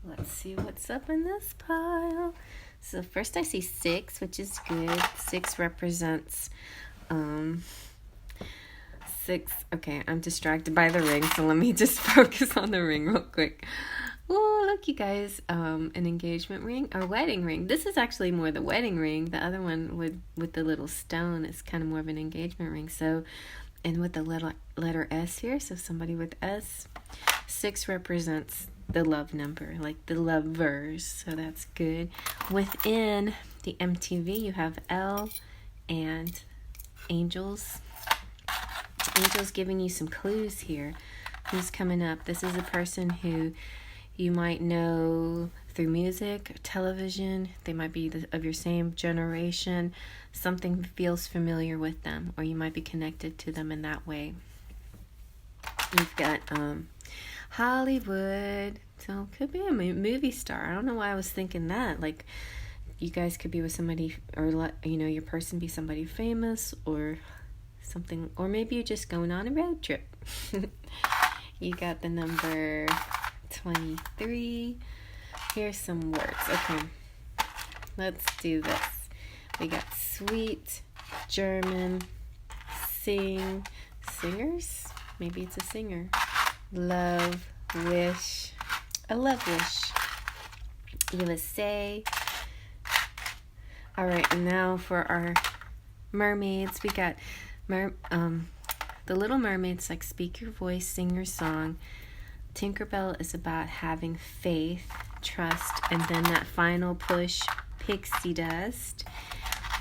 Let's see what's up in this pile. So first I see 6, which is good. 6 represents 6. Okay, I'm distracted by the ring, so let me just focus on the ring real quick. Oh, look, you guys, an engagement ring or wedding ring. This is actually more the wedding ring. The other one with the little stone is kind of more of an engagement ring. So, and with the letter S here, so somebody with S. 6 represents the love number, like the lovers, so that's good. Within the MTV, you have L and angels. Angels giving you some clues here. Who's coming up? This is a person who you might know through music, television. They might be of your same generation. Something feels familiar with them, or you might be connected to them in that way. You've got Hollywood, so it could be a movie star. I don't know why I was thinking that. Like, you guys could be with somebody, or your person be somebody famous, or something, or maybe you're just going on a road trip. You got the number 23. Here's some words. Okay, let's do this. We got sweet, German, singers. Maybe it's a singer. Love, wish, a love wish. USA. All right, and now for our mermaids, we got the Little Mermaids, like speak your voice, sing your song. Tinkerbell is about having faith, trust, and then that final push, pixie dust.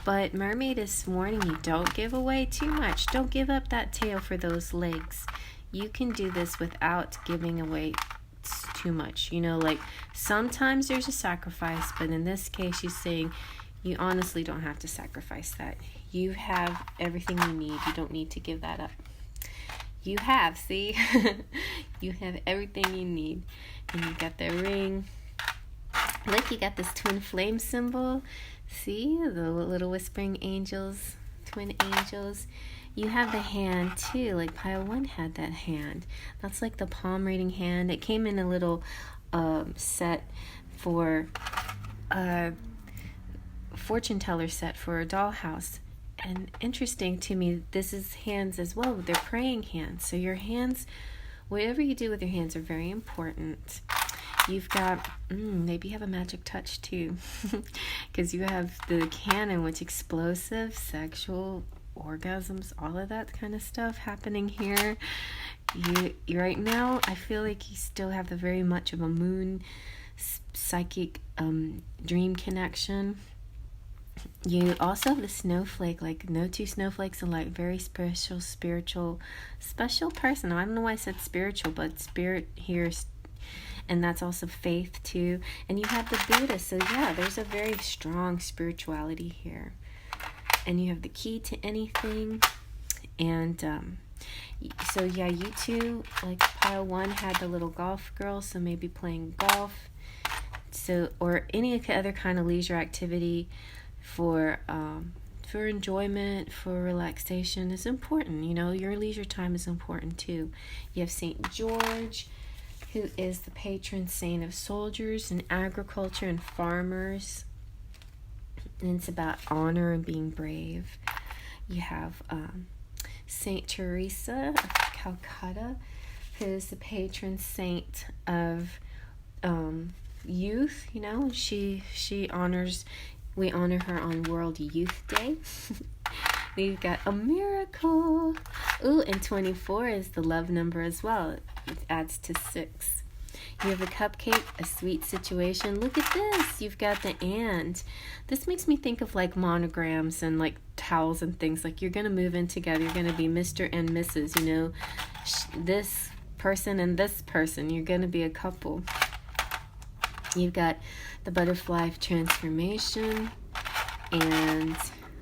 But Mermaid is warning you, don't give away too much. Don't give up that tail for those legs. You can do this without giving away too much. Like sometimes there's a sacrifice, but in this case, she's saying you honestly don't have to sacrifice that. You have everything you need. You don't need to give that up. You have, see? You have everything you need. And you got the ring. Look, you got this twin flame symbol. See? The little whispering angels, twin angels. You have the hand too, like pile 1 had that hand. That's like the palm reading hand. It came in a little set for fortune teller set for a dollhouse. And interesting to me, this is hands as well. They're praying hands. So your hands, whatever you do with your hands, are very important. You've got, maybe you have a magic touch too. Because you have the cannon, which explosive, sexual, orgasms, all of that kind of stuff happening here. You right now, I feel like you still have the very much of a moon psychic dream connection. You also have the snowflake, like no two snowflakes alike, very special person. I don't know why I said spiritual, but spirit here, and that's also faith too. And you have the Buddha, so yeah, there's a very strong spirituality here. And you have the key to anything, And so yeah, you two, like pile 1 had the little golf girl, so maybe playing golf, so, or any other kind of leisure activity for enjoyment, for relaxation is important. You know, your leisure time is important too. You have St. George, who is the patron saint of soldiers and agriculture and farmers. And it's about honor and being brave. You have Saint Teresa of Calcutta, who is the patron saint of youth. You know, we honor her on World Youth Day. We've got a miracle. Ooh, and 24 is the love number as well. It adds to 6. You have a cupcake, a sweet situation. Look at this. You've got the and. This makes me think of like monograms and like towels and things. Like you're going to move in together. You're going to be Mr. and Mrs. You know, this person and this person. You're going to be a couple. You've got the butterfly of transformation and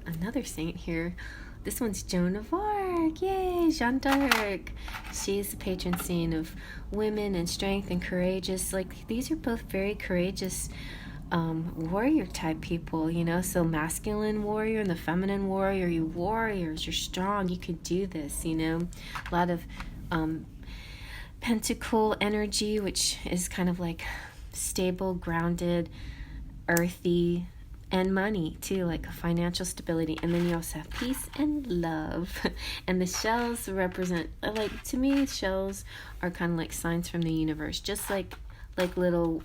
another saint here. This one's Joan of Arc. Yay, Jeanne d'Arc. She's the patron saint of women and strength and courageous. Like, these are both very courageous warrior type people, you know. So masculine warrior and the feminine warrior. You warriors, you're strong. You could do this, you know. A lot of pentacle energy, which is kind of like stable, grounded, earthy, and money too, like financial stability. And then you also have peace and love. And the shells represent, like, to me, shells are kind of like signs from the universe, just like little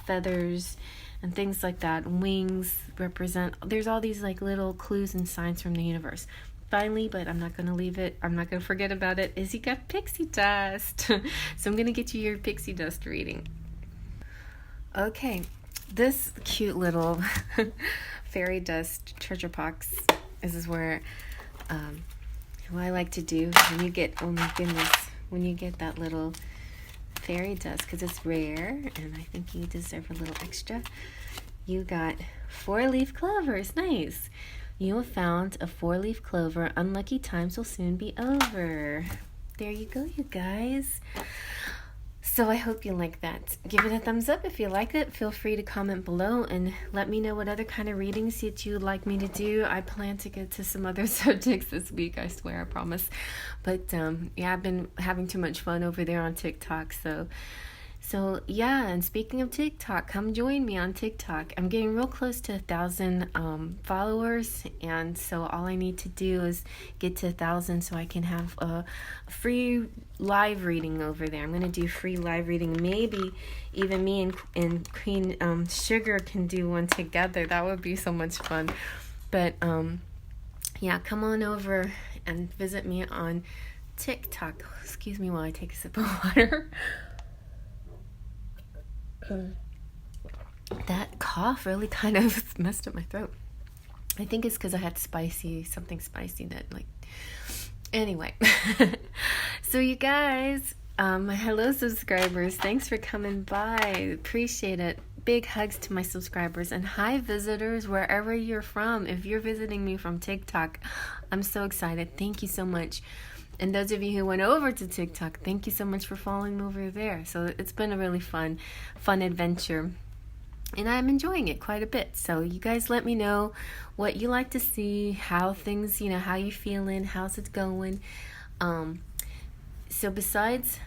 feathers and things like that. Wings represent, there's all these like little clues and signs from the universe. Finally, but I'm not going to leave it, I'm not going to forget about it, is you got pixie dust. So I'm going to get you your pixie dust reading. Okay, this cute little fairy dust treasure box, this is where what I like to do when you get, oh my goodness, when you get that little fairy dust, because it's rare and I think you deserve a little extra. You got 4-leaf clovers. Nice. You have found a 4-leaf clover. Unlucky times will soon be over. There you go, you guys. So I hope you like that. Give it a thumbs up if you like it. Feel free to comment below and let me know what other kind of readings that you would like me to do. I plan to get to some other subjects this week, I swear, I promise. But yeah, I've been having too much fun over there on TikTok. So yeah, and speaking of TikTok, come join me on TikTok. I'm getting real close to 1,000 followers, and so all I need to do is get to 1,000 so I can have a free live reading over there. I'm going to do free live reading. Maybe even me and Queen Sugar can do one together. That would be so much fun. But yeah, come on over and visit me on TikTok. Excuse me while I take a sip of water. That cough really kind of messed up my throat. I think it's because I had something spicy that, like, anyway. So you guys, hello subscribers, thanks for coming by, appreciate it. Big hugs to my subscribers, and hi visitors wherever you're from. If you're visiting me from TikTok, I'm so excited. Thank you so much. And those of you who went over to TikTok, thank you so much for following me over there. So it's been a really fun adventure. And I'm enjoying it quite a bit. So you guys let me know what you like to see, how things, how you feeling, how's it going. So besides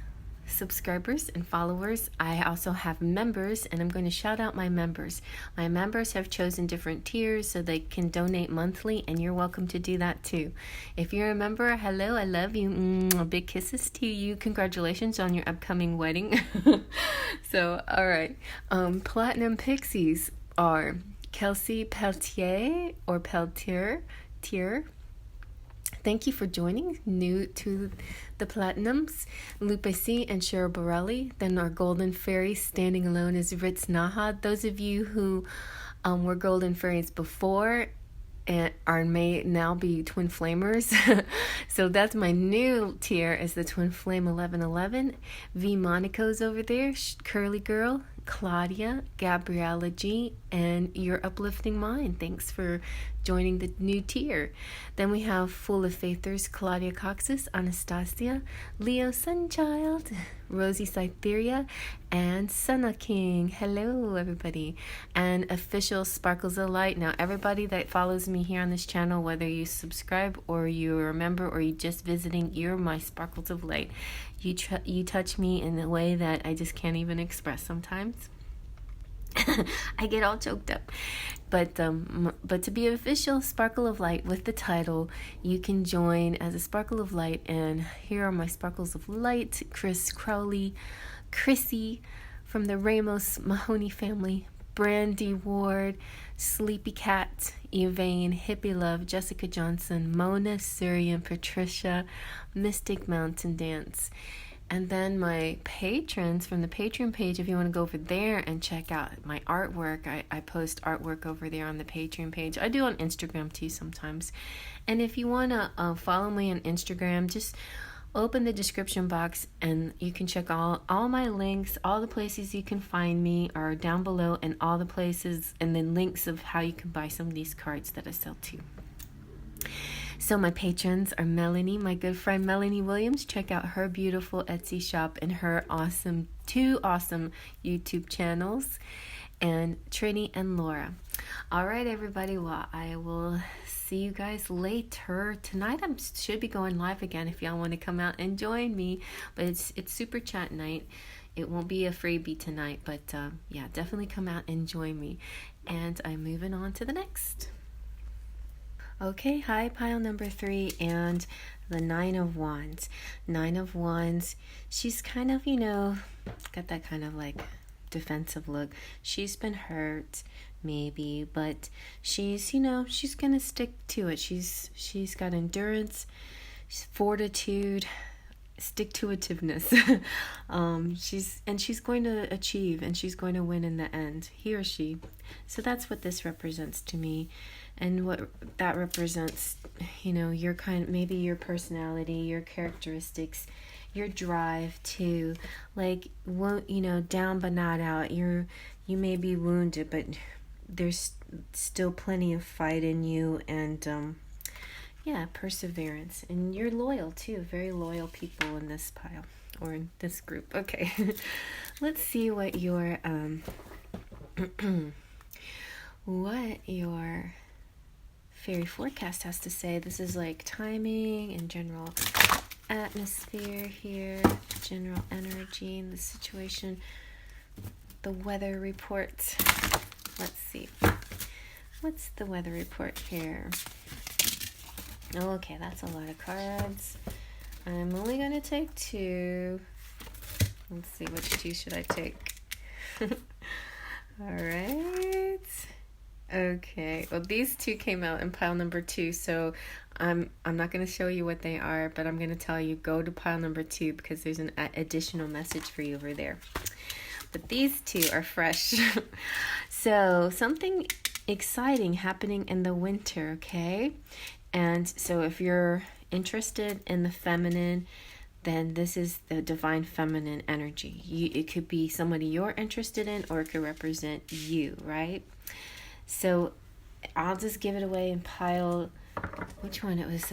subscribers and followers, I also have members, and I'm going to shout out my members. My members have chosen different tiers so they can donate monthly, and you're welcome to do that too. If you're a member, hello, I love you. Big kisses to you. Congratulations on your upcoming wedding. So, all right. Platinum Pixies are Kelsey Peltier or Peltier. Thank you for joining, new to the Platinums, Lupe C. and Cheryl Borelli. Then our Golden Fairy standing alone is Ritz Nahad. Those of you who were Golden Fairies before and may now be Twin Flamers. So that's my new tier, is the Twin Flame 1111. V Monaco's over there, Curly Girl. Claudia, Gabriella G, and Your Uplifting Mind. Thanks for joining the new tier. Then we have Full of Faithers, Claudia Coxis, Anastasia, Leo Sunchild, Rosie Cytheria, and Senna King. Hello, everybody. And Official Sparkles of Light. Now, everybody that follows me here on this channel, whether you subscribe or you're a member or you're just visiting, you're my Sparkles of Light. You touch me in a way that I just can't even express sometimes. I get all choked up. But to be an official Sparkle of Light with the title, you can join as a Sparkle of Light. And here are my Sparkles of Light: Chris Crowley, Chrissy from the Ramos Mahoney family, Brandy Ward, Sleepy Cat, Evane, Hippie Love, Jessica Johnson, Mona, Syrian, Patricia, Mystic Mountain Dance. And then my patrons from the Patreon page, if you want to go over there and check out my artwork, I post artwork over there on the Patreon page. I do on Instagram too sometimes. And if you want to follow me on Instagram, just open the description box and you can check all my links. All the places you can find me are down below, and all the places and then links of how you can buy some of these cards that I sell too. So my patrons are Melanie, my good friend Melanie Williams. Check out her beautiful Etsy shop and her two awesome YouTube channels. And Trini and Laura. All right, everybody. Well, I will see you guys later. Tonight I should be going live again if y'all want to come out and join me. But it's super chat night. It won't be a freebie tonight. But yeah, definitely come out and join me. And I'm moving on to the next. Okay, hi, pile number 3 and the 9 of Wands. 9 of Wands, she's kind of, got that kind of like defensive look. She's been hurt, maybe, but she's, she's going to stick to it. She's got endurance, fortitude, stick-to-itiveness. She's going to achieve, and she's going to win in the end, he or she. So that's what this represents to me. And what that represents, your maybe your personality, your characteristics, your drive to, like, down but not out. You may be wounded, but there's still plenty of fight in you, and perseverance. And you're loyal too, very loyal people in this pile or in this group. Okay, let's see what your Faery Forecast has to say. This is like timing and general atmosphere here, general energy in the situation, the weather report. Let's see. What's the weather report here? Oh, okay, that's a lot of cards. I'm only going to take 2. Let's see, which 2 should I take? All right. Okay, well, these 2 came out in pile number 2, so I'm not going to show you what they are, but I'm going to tell you, go to pile number 2 because there's an additional message for you over there. But these 2 are fresh. So something exciting happening in the winter, okay? And so if you're interested in the feminine, then this is the divine feminine energy. It could be somebody you're interested in, or it could represent you, right? So I'll just give it away in pile, which one? It was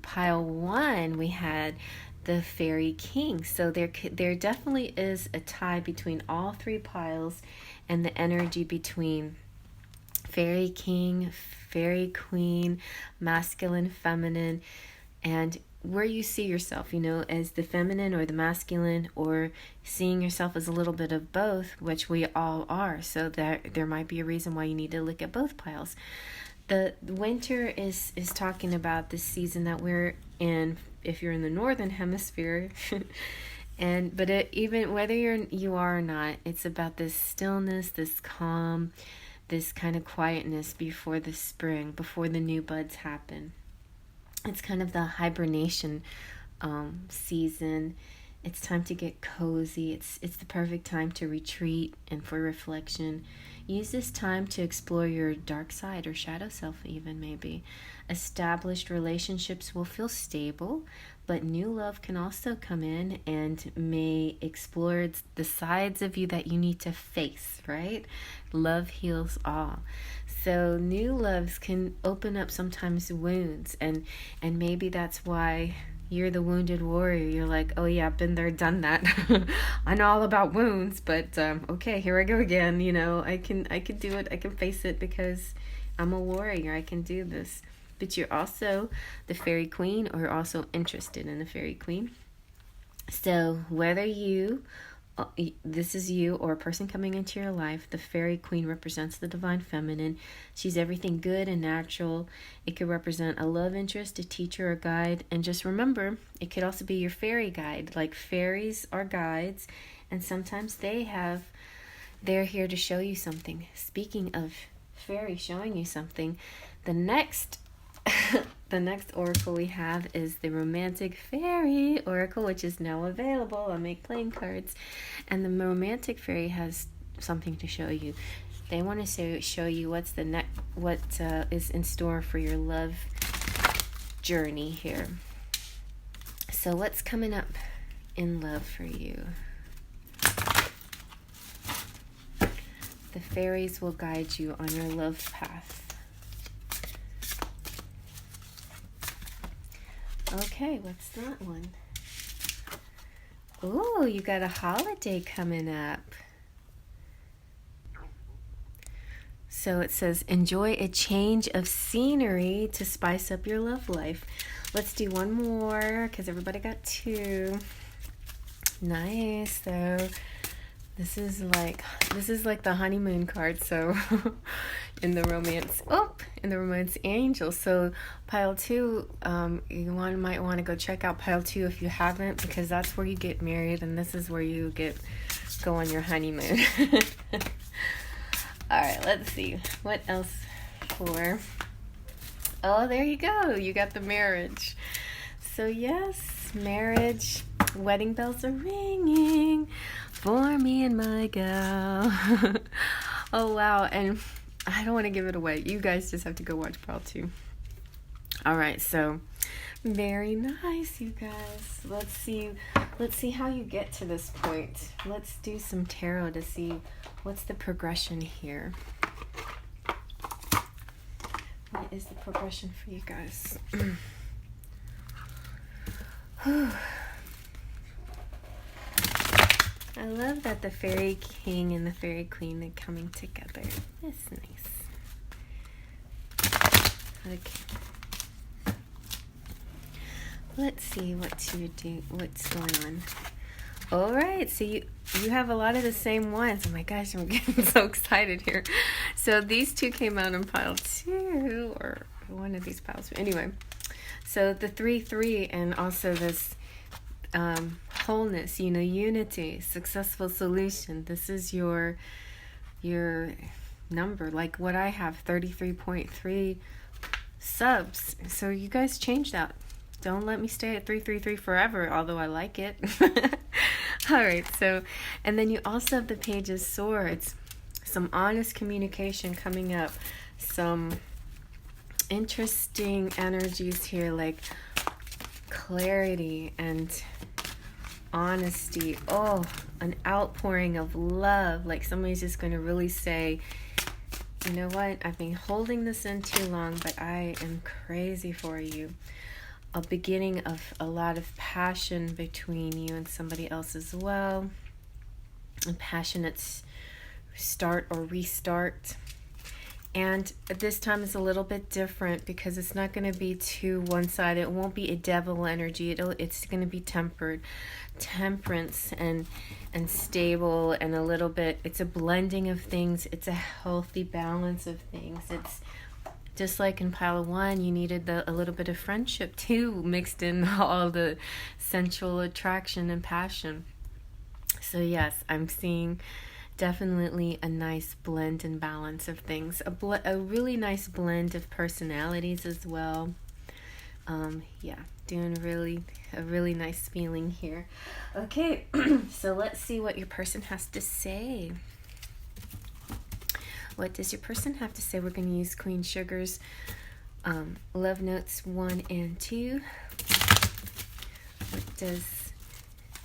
pile 1. We had the Fairy King. So there definitely is a tie between all 3 piles and the energy between Fairy King, Fairy Queen, masculine, feminine, and where you see yourself, as the feminine or the masculine, or seeing yourself as a little bit of both, which we all are. So there might be a reason why you need to look at both piles. The winter is talking about the season that we're in, if you're in the northern hemisphere. Even whether you are or not, it's about this stillness, this calm, this kind of quietness before the spring, before the new buds happen. It's kind of the hibernation season. It's time to get cozy. It's the perfect time to retreat and for reflection. Use this time to explore your dark side or shadow self even, maybe. Established relationships will feel stable, but new love can also come in and may explore the sides of you that you need to face, right? Love heals all. So new loves can open up sometimes wounds, and maybe that's why you're the wounded warrior. You're like, oh yeah, I've been there, done that. I know all about wounds, but okay, here I go again. You know, I can do it. I can face it because I'm a warrior. I can do this. But you're also the fairy queen, or also interested in the fairy queen. So whether this is you or a person coming into your life, the fairy queen represents the divine feminine. She's everything good and natural. It could represent a love interest, a teacher, a guide. And just remember, it could also be your fairy guide. Like, fairies are guides, and sometimes they're here to show you something. Speaking of fairy showing you something, the next oracle we have is the Romantic Fairy Oracle, which is now available on Make Playing Cards. And the Romantic Fairy has something to show you. They want to show you what is in store for your love journey here. So what's coming up in love for you? The fairies will guide you on your love path. Okay, what's that one? Ooh, you got a holiday coming up. So it says, enjoy a change of scenery to spice up your love life. Let's do one more, because everybody got two. Nice. So this is like the honeymoon card. So in the romance angel. So pile 2, you might want to go check out pile 2 if you haven't, because that's where you get married, and this is where you go on your honeymoon. All right, let's see what else for. Oh, there you go. You got the marriage. So yes, marriage. Wedding bells are ringing for me and my gal. Oh wow, and I don't want to give it away. You guys just have to go watch pile 2. All right, so very nice, you guys. Let's see how you get to this point. Let's do some tarot to see what's the progression here. What is the progression for you guys? I love that the fairy king and the fairy queen are coming together. That's nice. Okay. Let's see what's going on. All right, so you have a lot of the same ones. Oh my gosh, I'm getting so excited here. So these two came out in pile 2, or one of these piles. Anyway, so the 3-3, and also this wholeness, unity, successful solution. This is your number, like what I have, 33.3 subs. So you guys change that. Don't let me stay at 333 forever, although I like it. All right, so, and then you also have the Page of Swords. Some honest communication coming up. Some interesting energies here, like clarity and honesty. Oh, an outpouring of love. Like somebody's just going to really say, you know what? I've been holding this in too long, but I am crazy for you. A beginning of a lot of passion between you and somebody else as well. A passionate start or restart. And this time is a little bit different because it's not going to be too one-sided. It won't be a devil energy. It's going to be temperance and stable, and a little bit, it's a blending of things. It's a healthy balance of things. It's just like in pile 1, you needed a little bit of friendship too, mixed in all the sensual attraction and passion. So yes, I'm seeing definitely a nice blend and balance of things. A really nice blend of personalities as well. Yeah, doing a really nice feeling here. Okay, so let's see what your person has to say. What does your person have to say? We're going to use Queen Sugar's Love Notes 1 and 2. What does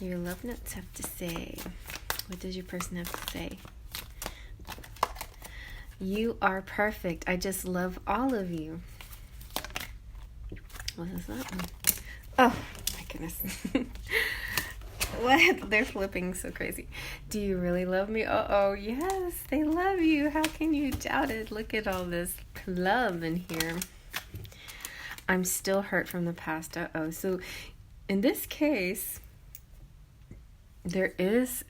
your love notes have to say? What does your person have to say? You are perfect. I just love all of you. What is that one? Oh, my goodness. What? They're flipping so crazy. Do you really love me? Uh-oh, yes, they love you. How can you doubt it? Look at all this love in here. I'm still hurt from the past. Uh-oh. So in this case, there is,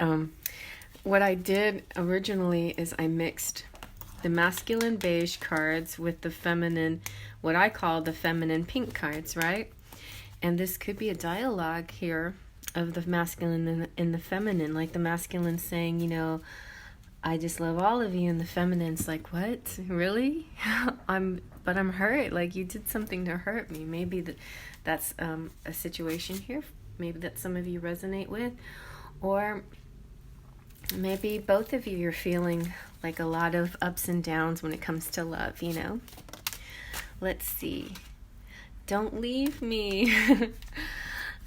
what I did originally is I mixed the masculine beige cards with the feminine, what I call the feminine pink cards, right? And this could be a dialogue here of the masculine and the feminine, like the masculine saying, you know, I just love all of you, and the feminine's like, what? Really? But I'm hurt. Like, you did something to hurt me. Maybe that's a situation here. Maybe that some of you resonate with, or maybe both of you are feeling like a lot of ups and downs when it comes to love, you know? Let's see. Don't leave me.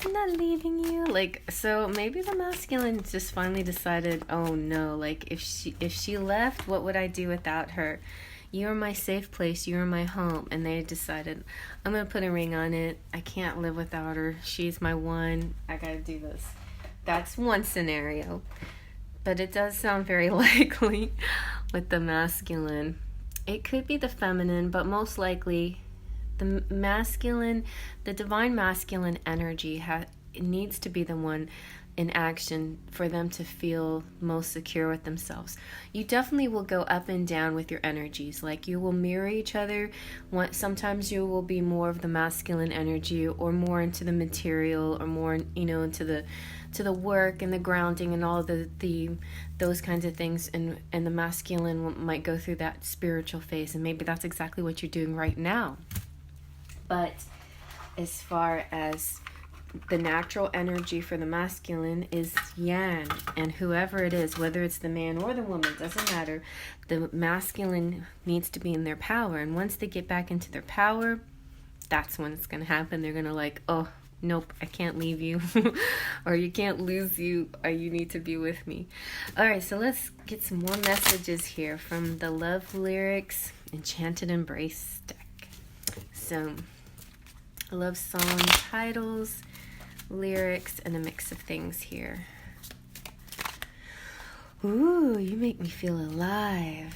I'm not leaving you. Like, so maybe the masculine just finally decided, oh no, like if she left, what would I do without her? You're my safe place, you're my home. And they decided, I'm gonna put a ring on it. I can't live without her. She's my one. I gotta do this. That's one scenario. But it does sound very likely with the masculine. It could be the feminine, but most likely the masculine, the divine masculine energy needs to be the one in action for them to feel most secure with themselves. You definitely will go up and down with your energies. Like, you will mirror each other. Sometimes you will be more of the masculine energy, or more into the material, or more, you know, into the work and the grounding and all those kinds of things, and the masculine might go through that spiritual phase, and maybe that's exactly what you're doing right now. But as far as the natural energy for the masculine is yang, and whoever it is, whether it's the man or the woman, doesn't matter, the masculine needs to be in their power. And once they get back into their power, that's when it's going to happen. They're going to like, oh, nope, I can't leave you, or you can't lose you, or you need to be with me. All right, so let's get some more messages here from the Love Lyrics Enchanted Embrace deck. So, love song titles, lyrics, and a mix of things here. Ooh, you make me feel alive.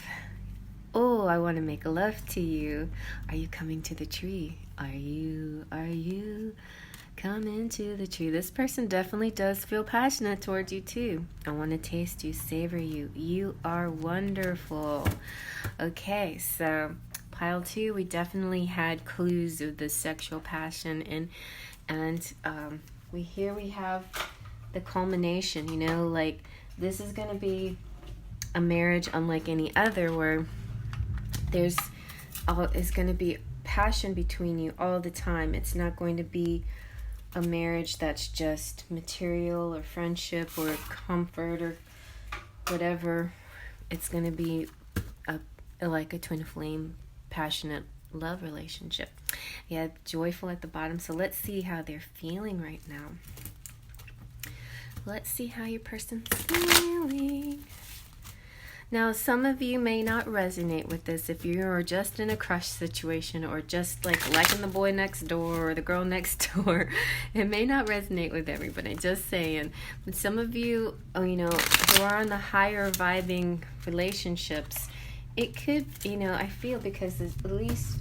Oh, I want to make love to you. Are you coming to the tree? Are you coming to the tree? This person definitely does feel passionate towards you too. I want to taste you, savor you. You are wonderful. Okay, so pile 2, we definitely had clues of the sexual passion, and we have the culmination, you know, like this is going to be a marriage unlike any other, where there's going to be passion between you all the time. It's not going to be a marriage that's just material or friendship or comfort or whatever. It's going to be like a twin flame, passionate love relationship. Yeah, joyful at the bottom. So let's see how they're feeling right now. Let's see how your person's feeling. Now, some of you may not resonate with this if you are just in a crush situation, or just like liking the boy next door or the girl next door. It may not resonate with everybody, just saying. But some of you, you know, who are on the higher vibing relationships, it could, you know, I feel, because at least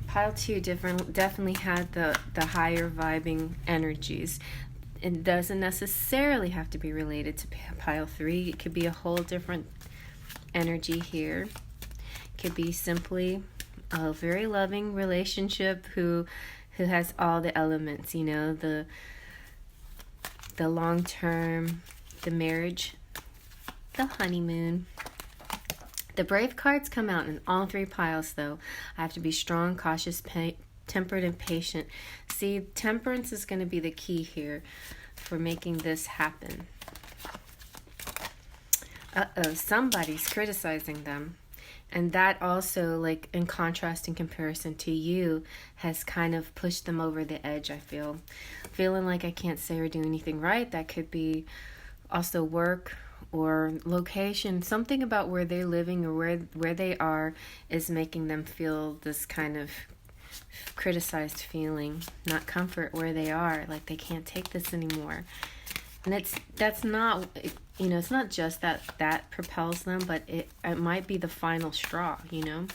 pile 2 definitely had the higher vibing energies. It doesn't necessarily have to be related to pile 3. It could be a whole different energy here. It could be simply a very loving relationship who has all the elements, you know, the long term, the marriage, the honeymoon. The brave cards come out in all 3 piles, though. I have to be strong, cautious, tempered, and patient. See, temperance is going to be the key here for making this happen. Uh-oh, somebody's criticizing them. And that also, like, in contrast, in comparison to you, has kind of pushed them over the edge, I feel. Feeling like I can't say or do anything right. That could be also work or location. Something about where they're living or where they are is making them feel this kind of criticized feeling, not comfort where they are, like they can't take this anymore. And that's not, you know, it's not just that propels them, but it might be the final straw, you know.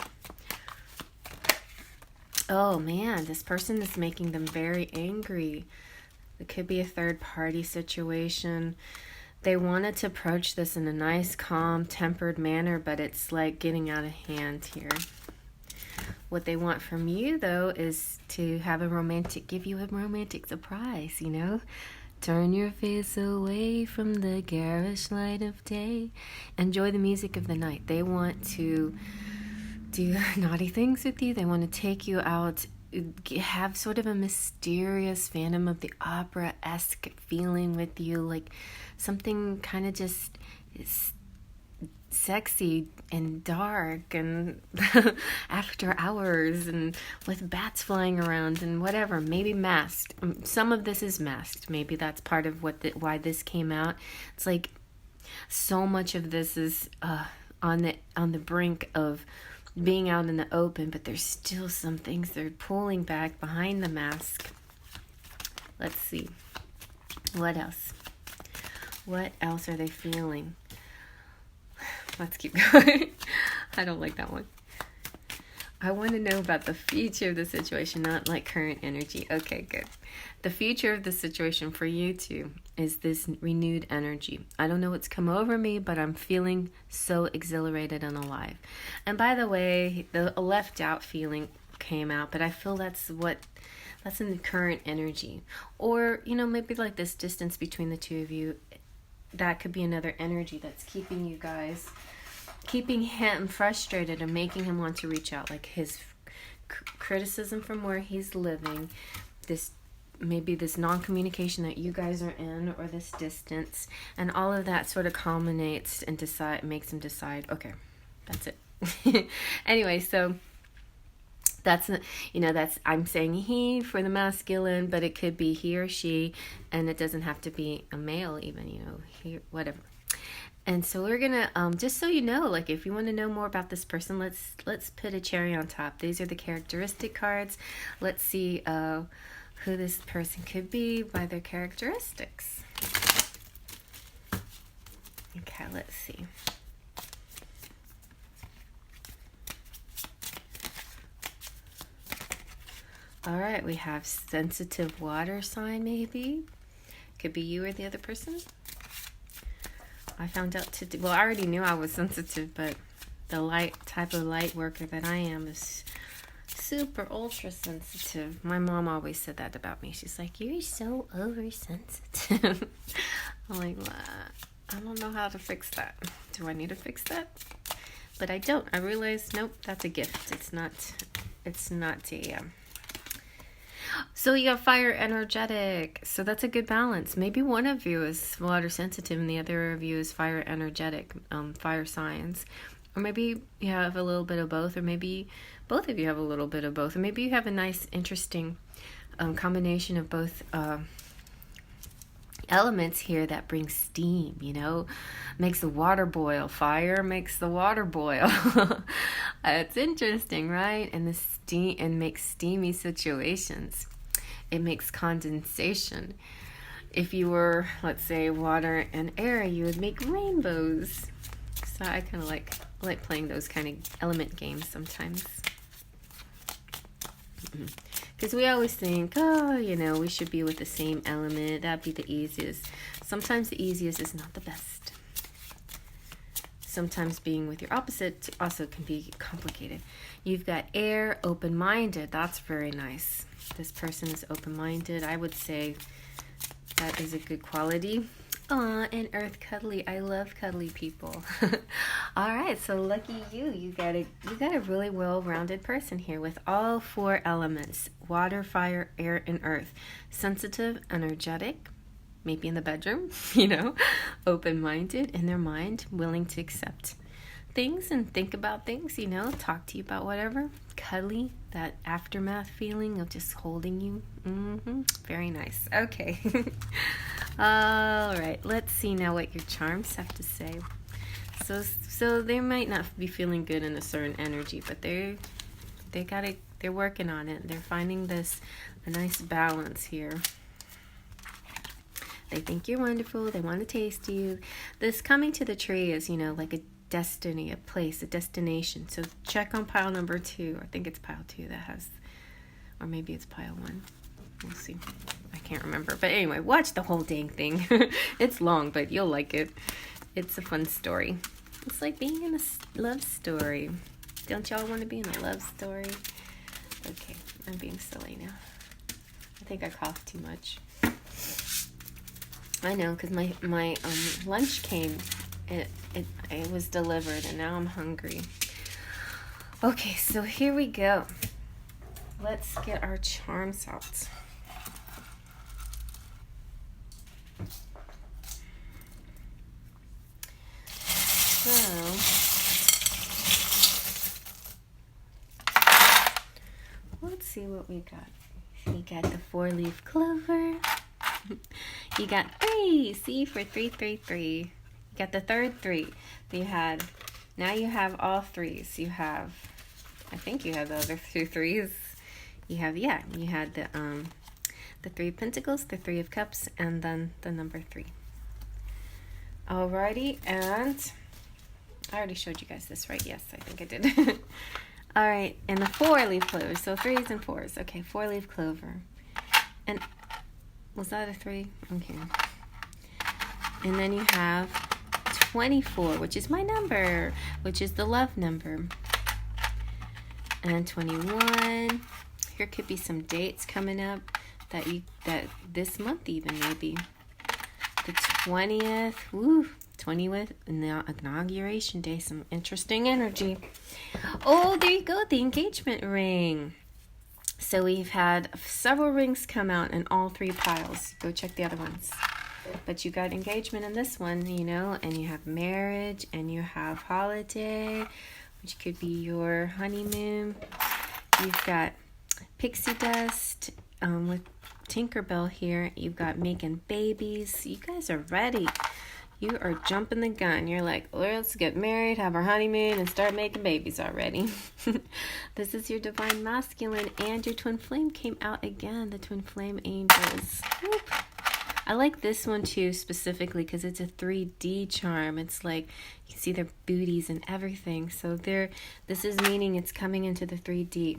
Oh man, this person is making them very angry. It could be a third party situation. They wanted to approach this in a nice, calm, tempered manner, but it's like getting out of hand here. What they want from you, though, is to give you a romantic surprise, you know? Turn your face away from the garish light of day. Enjoy the music of the night. They want to do naughty things with you. They want to take you out, have sort of a mysterious Phantom of the Opera-esque feeling with you, like something kind of just sexy and dark and after hours and with bats flying around and whatever, maybe masked. Some of this is masked. Maybe that's part of why this came out. It's like so much of this is on the brink of being out in the open, but there's still some things they're pulling back behind the mask. Let's see. What else? What else are they feeling? Let's keep going. I don't like that one. I want to know about the future of the situation, not like current energy. Okay, good. The future of the situation for you two is this renewed energy. I don't know what's come over me, but I'm feeling so exhilarated and alive. And by the way, the left out feeling came out, but I feel that's in the current energy. Or, you know, maybe like this distance between the two of you, that could be another energy that's keeping you guys, keeping him frustrated and making him want to reach out, like his criticism from where he's living, maybe this non-communication that you guys are in, or this distance, and all of that sort of culminates and makes him decide, okay, that's it. Anyway, so that's, you know, that's, I'm saying he for the masculine, but it could be he or she, and it doesn't have to be a male even, you know, he, whatever. And so we're gonna, just so you know, like if you want to know more about this person, let's put a cherry on top. These are the characteristic cards. Let's see who this person could be by their characteristics. Okay, let's see. All right, we have sensitive water sign, maybe. Could be you or the other person. I found out well, I already knew I was sensitive, but the type of light worker that I am is super ultra sensitive. My mom always said that about me. She's like, you're so oversensitive. I'm like, well, I don't know how to fix that. Do I need to fix that? But I don't. I realized, nope, that's a gift. It's not a... So you got fire energetic. So that's a good balance. Maybe one of you is water sensitive and the other of you is fire energetic, fire signs. Or maybe you have a little bit of both, or maybe both of you have a little bit of both. Or maybe you have a nice, interesting combination of both elements here that brings steam, you know, makes the water boil. Fire makes the water boil. It's interesting, right? And the steam, and makes steamy situations. It makes condensation. If you were, let's say, water and air, you would make rainbows. So I kind of like playing those kind of element games sometimes. Because we always think, oh, you know, we should be with the same element. That'd be the easiest. Sometimes the easiest is not the best. Sometimes being with your opposite also can be complicated. You've got air, open-minded. That's very nice. This person is open-minded. I would say that is a good quality. Aw, and earth cuddly. I love cuddly people. All right, so lucky you. You got a really well-rounded person here with all four elements: water, fire, air, and earth. Sensitive, energetic, maybe in the bedroom, you know, open-minded in their mind, willing to accept things and think about things, you know, talk to you about whatever. Cuddly, that aftermath feeling of just holding you. Very nice. Okay. All right, let's see now what your charms have to say. So they might not be feeling good in a certain energy, but they're working on it. They're finding a nice balance here. They think you're wonderful. They want to taste you. This coming to the tree is, you know, like a destiny, a place, a destination. So check on pile number 2. I think it's pile 2 that has, or maybe it's pile 1. We'll see. I can't remember. But anyway, watch the whole dang thing. It's long, but you'll like it. It's a fun story. It's like being in a love story. Don't y'all want to be in a love story? Okay, I'm being silly now. I think I coughed too much. I know, because my lunch came. It was delivered, and now I'm hungry. Okay, so here we go. Let's get our charms out. So, let's see what we got. We got the 4-leaf clover. You got 3. See, for 3, 3, 3. You got the third 3. Now you have all 3s. You have, I think you have the other 2 3s. You have, yeah, you had the 3 of Pentacles, the 3 of Cups, and then the number 3. Alrighty, and I already showed you guys this, right? Yes, I think I did. All right, and the 4-leaf clover. So 3s and 4s. Okay, 4-leaf clover. And was that a 3? Okay. And then you have 24, which is my number, which is the love number. And 21. Here could be some dates coming up that this month even maybe. The 20th. Woo. 20th, inauguration day, some interesting energy. Oh, there you go, the engagement ring. So we've had several rings come out in all 3 piles. Go check the other ones. But you got engagement in this one, you know, and you have marriage, and you have holiday, which could be your honeymoon. You've got pixie dust with Tinkerbell here. You've got making babies. You guys are ready. You are jumping the gun. You're like, let's get married, have our honeymoon, and start making babies already. This is your divine masculine, and your twin flame came out again, the twin flame angels. Whoop. I like this one too specifically because it's a 3D charm. It's like you can see their booties and everything. So this is meaning it's coming into the 3D.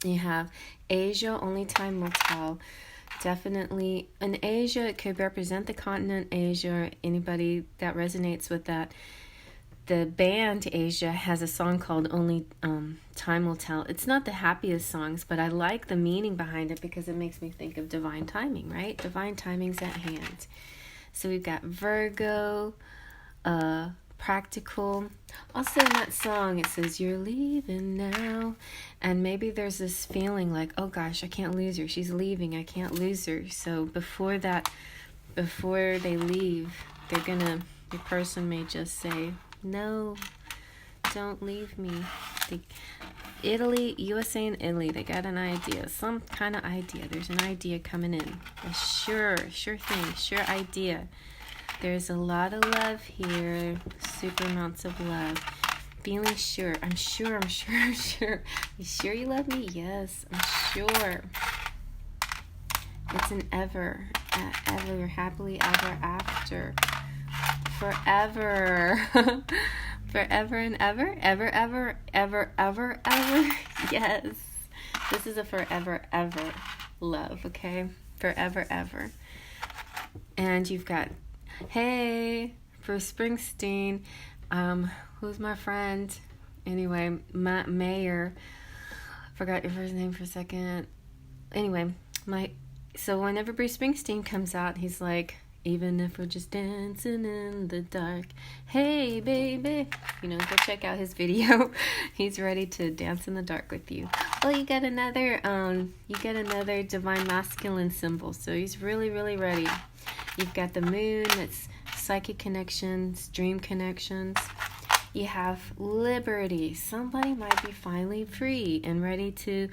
You have Asia, only time will tell. Definitely in Asia, it could represent the continent Asia. Anybody that resonates with that. The band Asia has a song called Only Time Will Tell. It's not the happiest songs, but I like the meaning behind it because it makes me think of divine timing, right? Divine timing's at hand. So we've got Virgo, practical. Also in that song, it says, you're leaving now. And maybe there's this feeling like, oh gosh, I can't lose her. She's leaving. I can't lose her. So before they leave, the person may just say, no, don't leave me. Italy, USA and Italy, they got an idea. Some kind of idea. There's an idea coming in. A sure thing, sure idea. There's a lot of love here. Super amounts of love. Feeling sure. I'm sure. You sure you love me? Yes, I'm sure. It's an ever happily ever after. Forever. Forever and ever. Ever. Yes. This is a forever, ever love, okay? Forever, ever. And you've got, hey, Bruce Springsteen. Who's my friend? Anyway, Matt Mayer. Forgot your first name for a second. Anyway, so whenever Bruce Springsteen comes out, he's like, even if we're just dancing in the dark, hey baby, you know, go check out his video. He's ready to dance in the dark with you. Oh, you get another divine masculine symbol. So he's really, really ready. You've got the moon, that's psychic connections, dream connections. You have liberty. Somebody might be finally free and ready to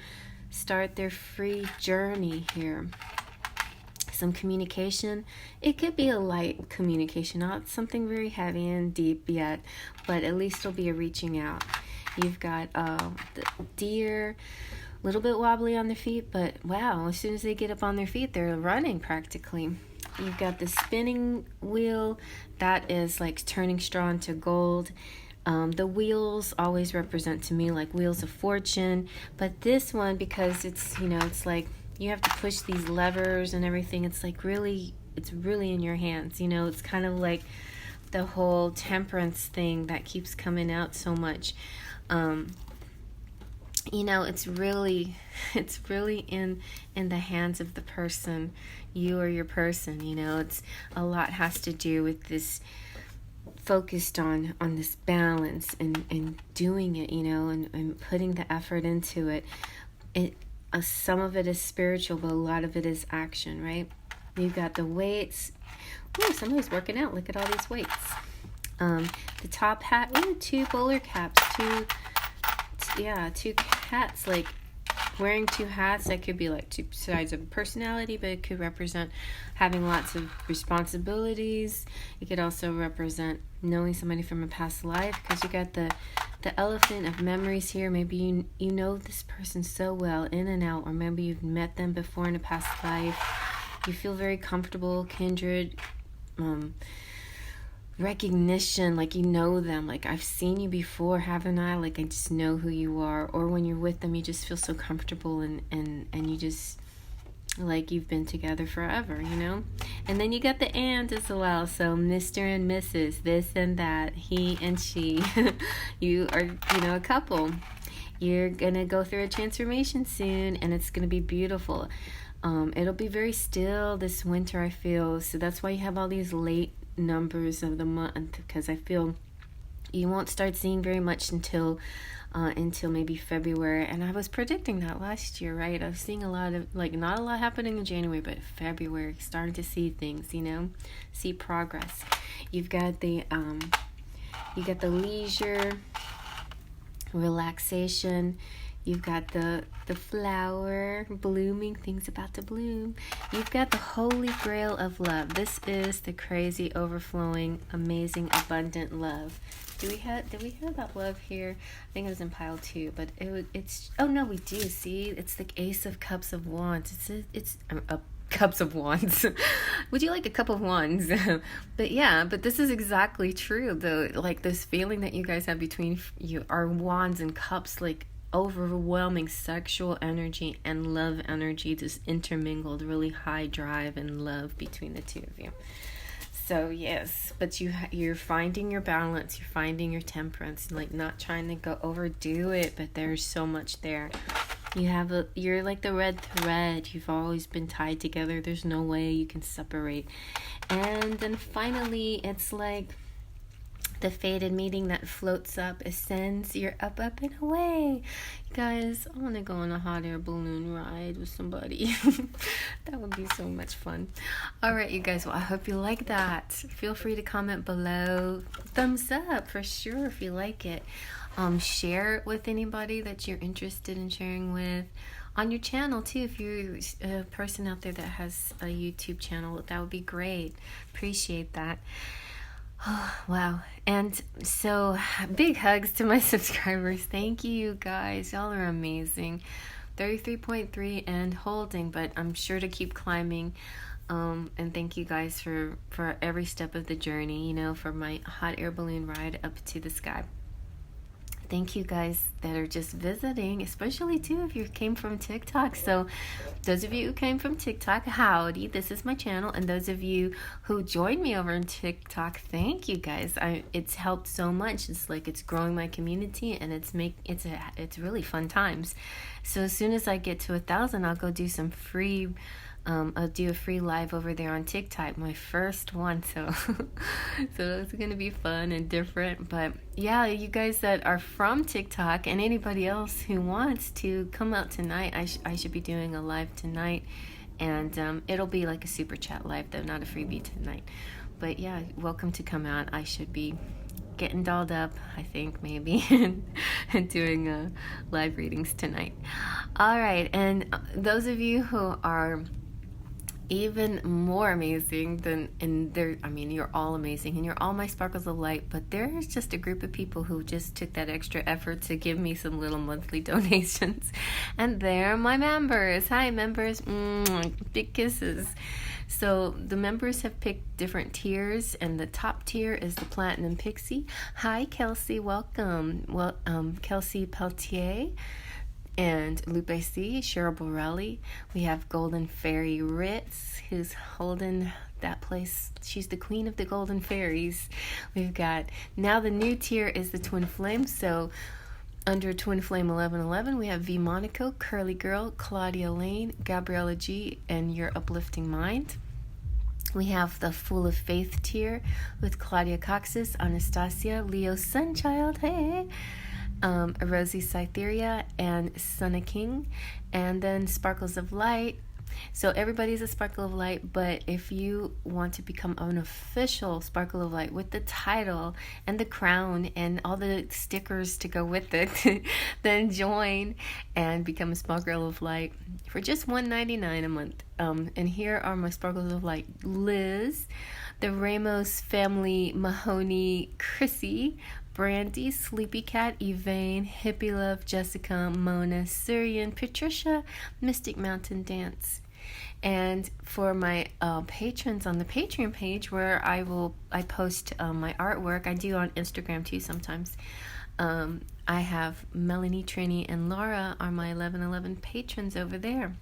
start their free journey here. Some communication. It could be a light communication, not something very heavy and deep yet, but at least it'll be a reaching out. You've got the deer, a little bit wobbly on their feet, but wow, as soon as they get up on their feet, they're running practically. You've got the spinning wheel. That is like turning straw into gold. The wheels always represent to me like wheels of fortune, but this one, because it's, you know, it's like you have to push these levers and everything, it's like really, it's really in your hands, you know. It's kind of like the whole temperance thing that keeps coming out so much. You know, it's really in the hands of the person, you or your person, you know. It's a lot has to do with this focused on this balance and doing it, you know, and putting the effort into it. Some of it is spiritual, but a lot of it is action, right? You've got the weights. Ooh, somebody's working out. Look at all these weights. The top hat. Ooh, 2 bowler caps. Two hats. Like wearing 2 hats. That could be like 2 sides of a personality, but it could represent having lots of responsibilities. It could also represent knowing somebody from a past life, because you got the elephant of memories here. Maybe you know this person so well, in and out, or maybe you've met them before in a past life. You feel very comfortable, kindred, recognition, like you know them, like I've seen you before, haven't I? Like I just know who you are. Or when you're with them, you just feel so comfortable and you just like you've been together forever, you know. And then you got the and as well, so Mr. and Mrs., this and that, he and she. You are, you know, a couple. You're gonna go through a transformation soon, and it's gonna be beautiful. It'll be very still this winter, I feel, so that's why you have all these late numbers of the month, because I feel you won't start seeing very much until maybe February. And I was predicting that last year, right? I was seeing a lot of, like, not a lot happening in January, but February, starting to see things, you know, see progress. You've got the leisure, relaxation. You've got the flower blooming, things about to bloom. You've got the holy grail of love. This is the crazy, overflowing, amazing, abundant love. Did we have that love here? I think it was in pile 2, but it's oh no, we do. See, it's the Ace of Cups of Wands. It's Cups of Wands. Would you like a cup of wands? But yeah, but this is exactly true though. Like this feeling that you guys have between you are wands and cups, like overwhelming sexual energy and love energy just intermingled, really high drive and love between the two of you. So yes, but you're finding your balance, you're finding your temperance, like not trying to go overdo it, but there's so much there. You're like the red thread. You've always been tied together. There's no way you can separate. And then finally, it's like the fated meeting that floats up, ascends. You're up and away. You guys, I want to go on a hot air balloon ride with somebody. That would be so much fun. All right, you guys. Well, I hope you like that. Feel free to comment below. Thumbs up for sure if you like it. Share it with anybody that you're interested in sharing with. On your channel too, if you're a person out there that has a YouTube channel, that would be great. Appreciate that. Oh, wow. And so big hugs to my subscribers. Thank you guys. Y'all are amazing. 33.3 and holding, but I'm sure to keep climbing. And thank you guys for every step of the journey, you know, for my hot air balloon ride up to the sky. Thank you guys that are just visiting, especially too if you came from TikTok. So those of you who came from TikTok, howdy, this is my channel. And those of you who joined me over on TikTok, thank you guys. It's helped so much. It's like it's growing my community, and it's really fun times. So as soon as I get to 1,000, I'll go do some free I'll do a free live over there on TikTok, my first one, so it's gonna be fun and different. But yeah, you guys that are from TikTok and anybody else who wants to come out tonight, I should be doing a live tonight, and it'll be like a super chat live though, not a freebie tonight. But yeah, welcome to come out. I should be getting dolled up, I think, maybe, and doing live readings tonight. All right, and those of you who are even more amazing than, and there, I mean, you're all amazing and you're all my sparkles of light, but there's just a group of people who just took that extra effort to give me some little monthly donations, and they're my members. Hi members, big kisses. So the members have picked different tiers, and the top tier is the Platinum Pixie. Hi Kelsey, welcome. Well, Kelsey Peltier and Lupe C, Cheryl Borelli. We have Golden Fairy Ritz, who's holding that place. She's the queen of the Golden Fairies. We've got, now the new tier is the Twin Flame. So under Twin Flame 1111, we have V Monaco, Curly Girl, Claudia Lane, Gabriella G, and Your Uplifting Mind. We have the Full of Faith tier with Claudia Coxis, Anastasia, Leo Sunchild, hey, Rosie Cytheria, and Sunna King, and then Sparkles of Light. So everybody's a Sparkle of Light, but if you want to become an official Sparkle of Light with the title and the crown and all the stickers to go with it, then join and become a Sparkle of Light for just $1.99 a month. And here are my Sparkles of Light: Liz, the Ramos family, Mahoney, Chrissy, Brandy, Sleepy Cat, Evane, Hippie Love, Jessica, Mona, Syrian, Patricia, Mystic Mountain Dance. And for my patrons on the Patreon page, where I post my artwork, I do on Instagram too sometimes. I have Melanie, Trini, and Laura are my 1111 patrons over there.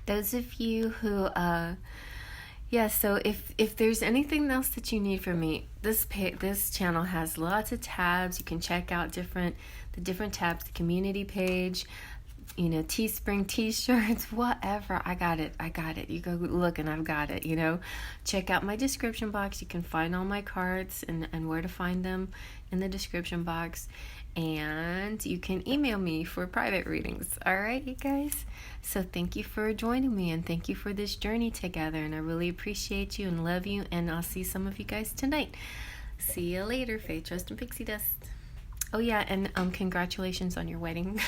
Those of you who so if there's anything else that you need from me, this channel has lots of tabs. You can check out the different tabs, the community page, Teespring, t-shirts, whatever. I got it. You go look and I've got it, Check out my description box. You can find all my cards and where to find them in the description box. And you can email me for private readings. All right, you guys? So thank you for joining me, and thank you for this journey together. And I really appreciate you and love you. And I'll see some of you guys tonight. See you later, Faith, Trust, and Pixie Dust. Oh, yeah, and congratulations on your wedding.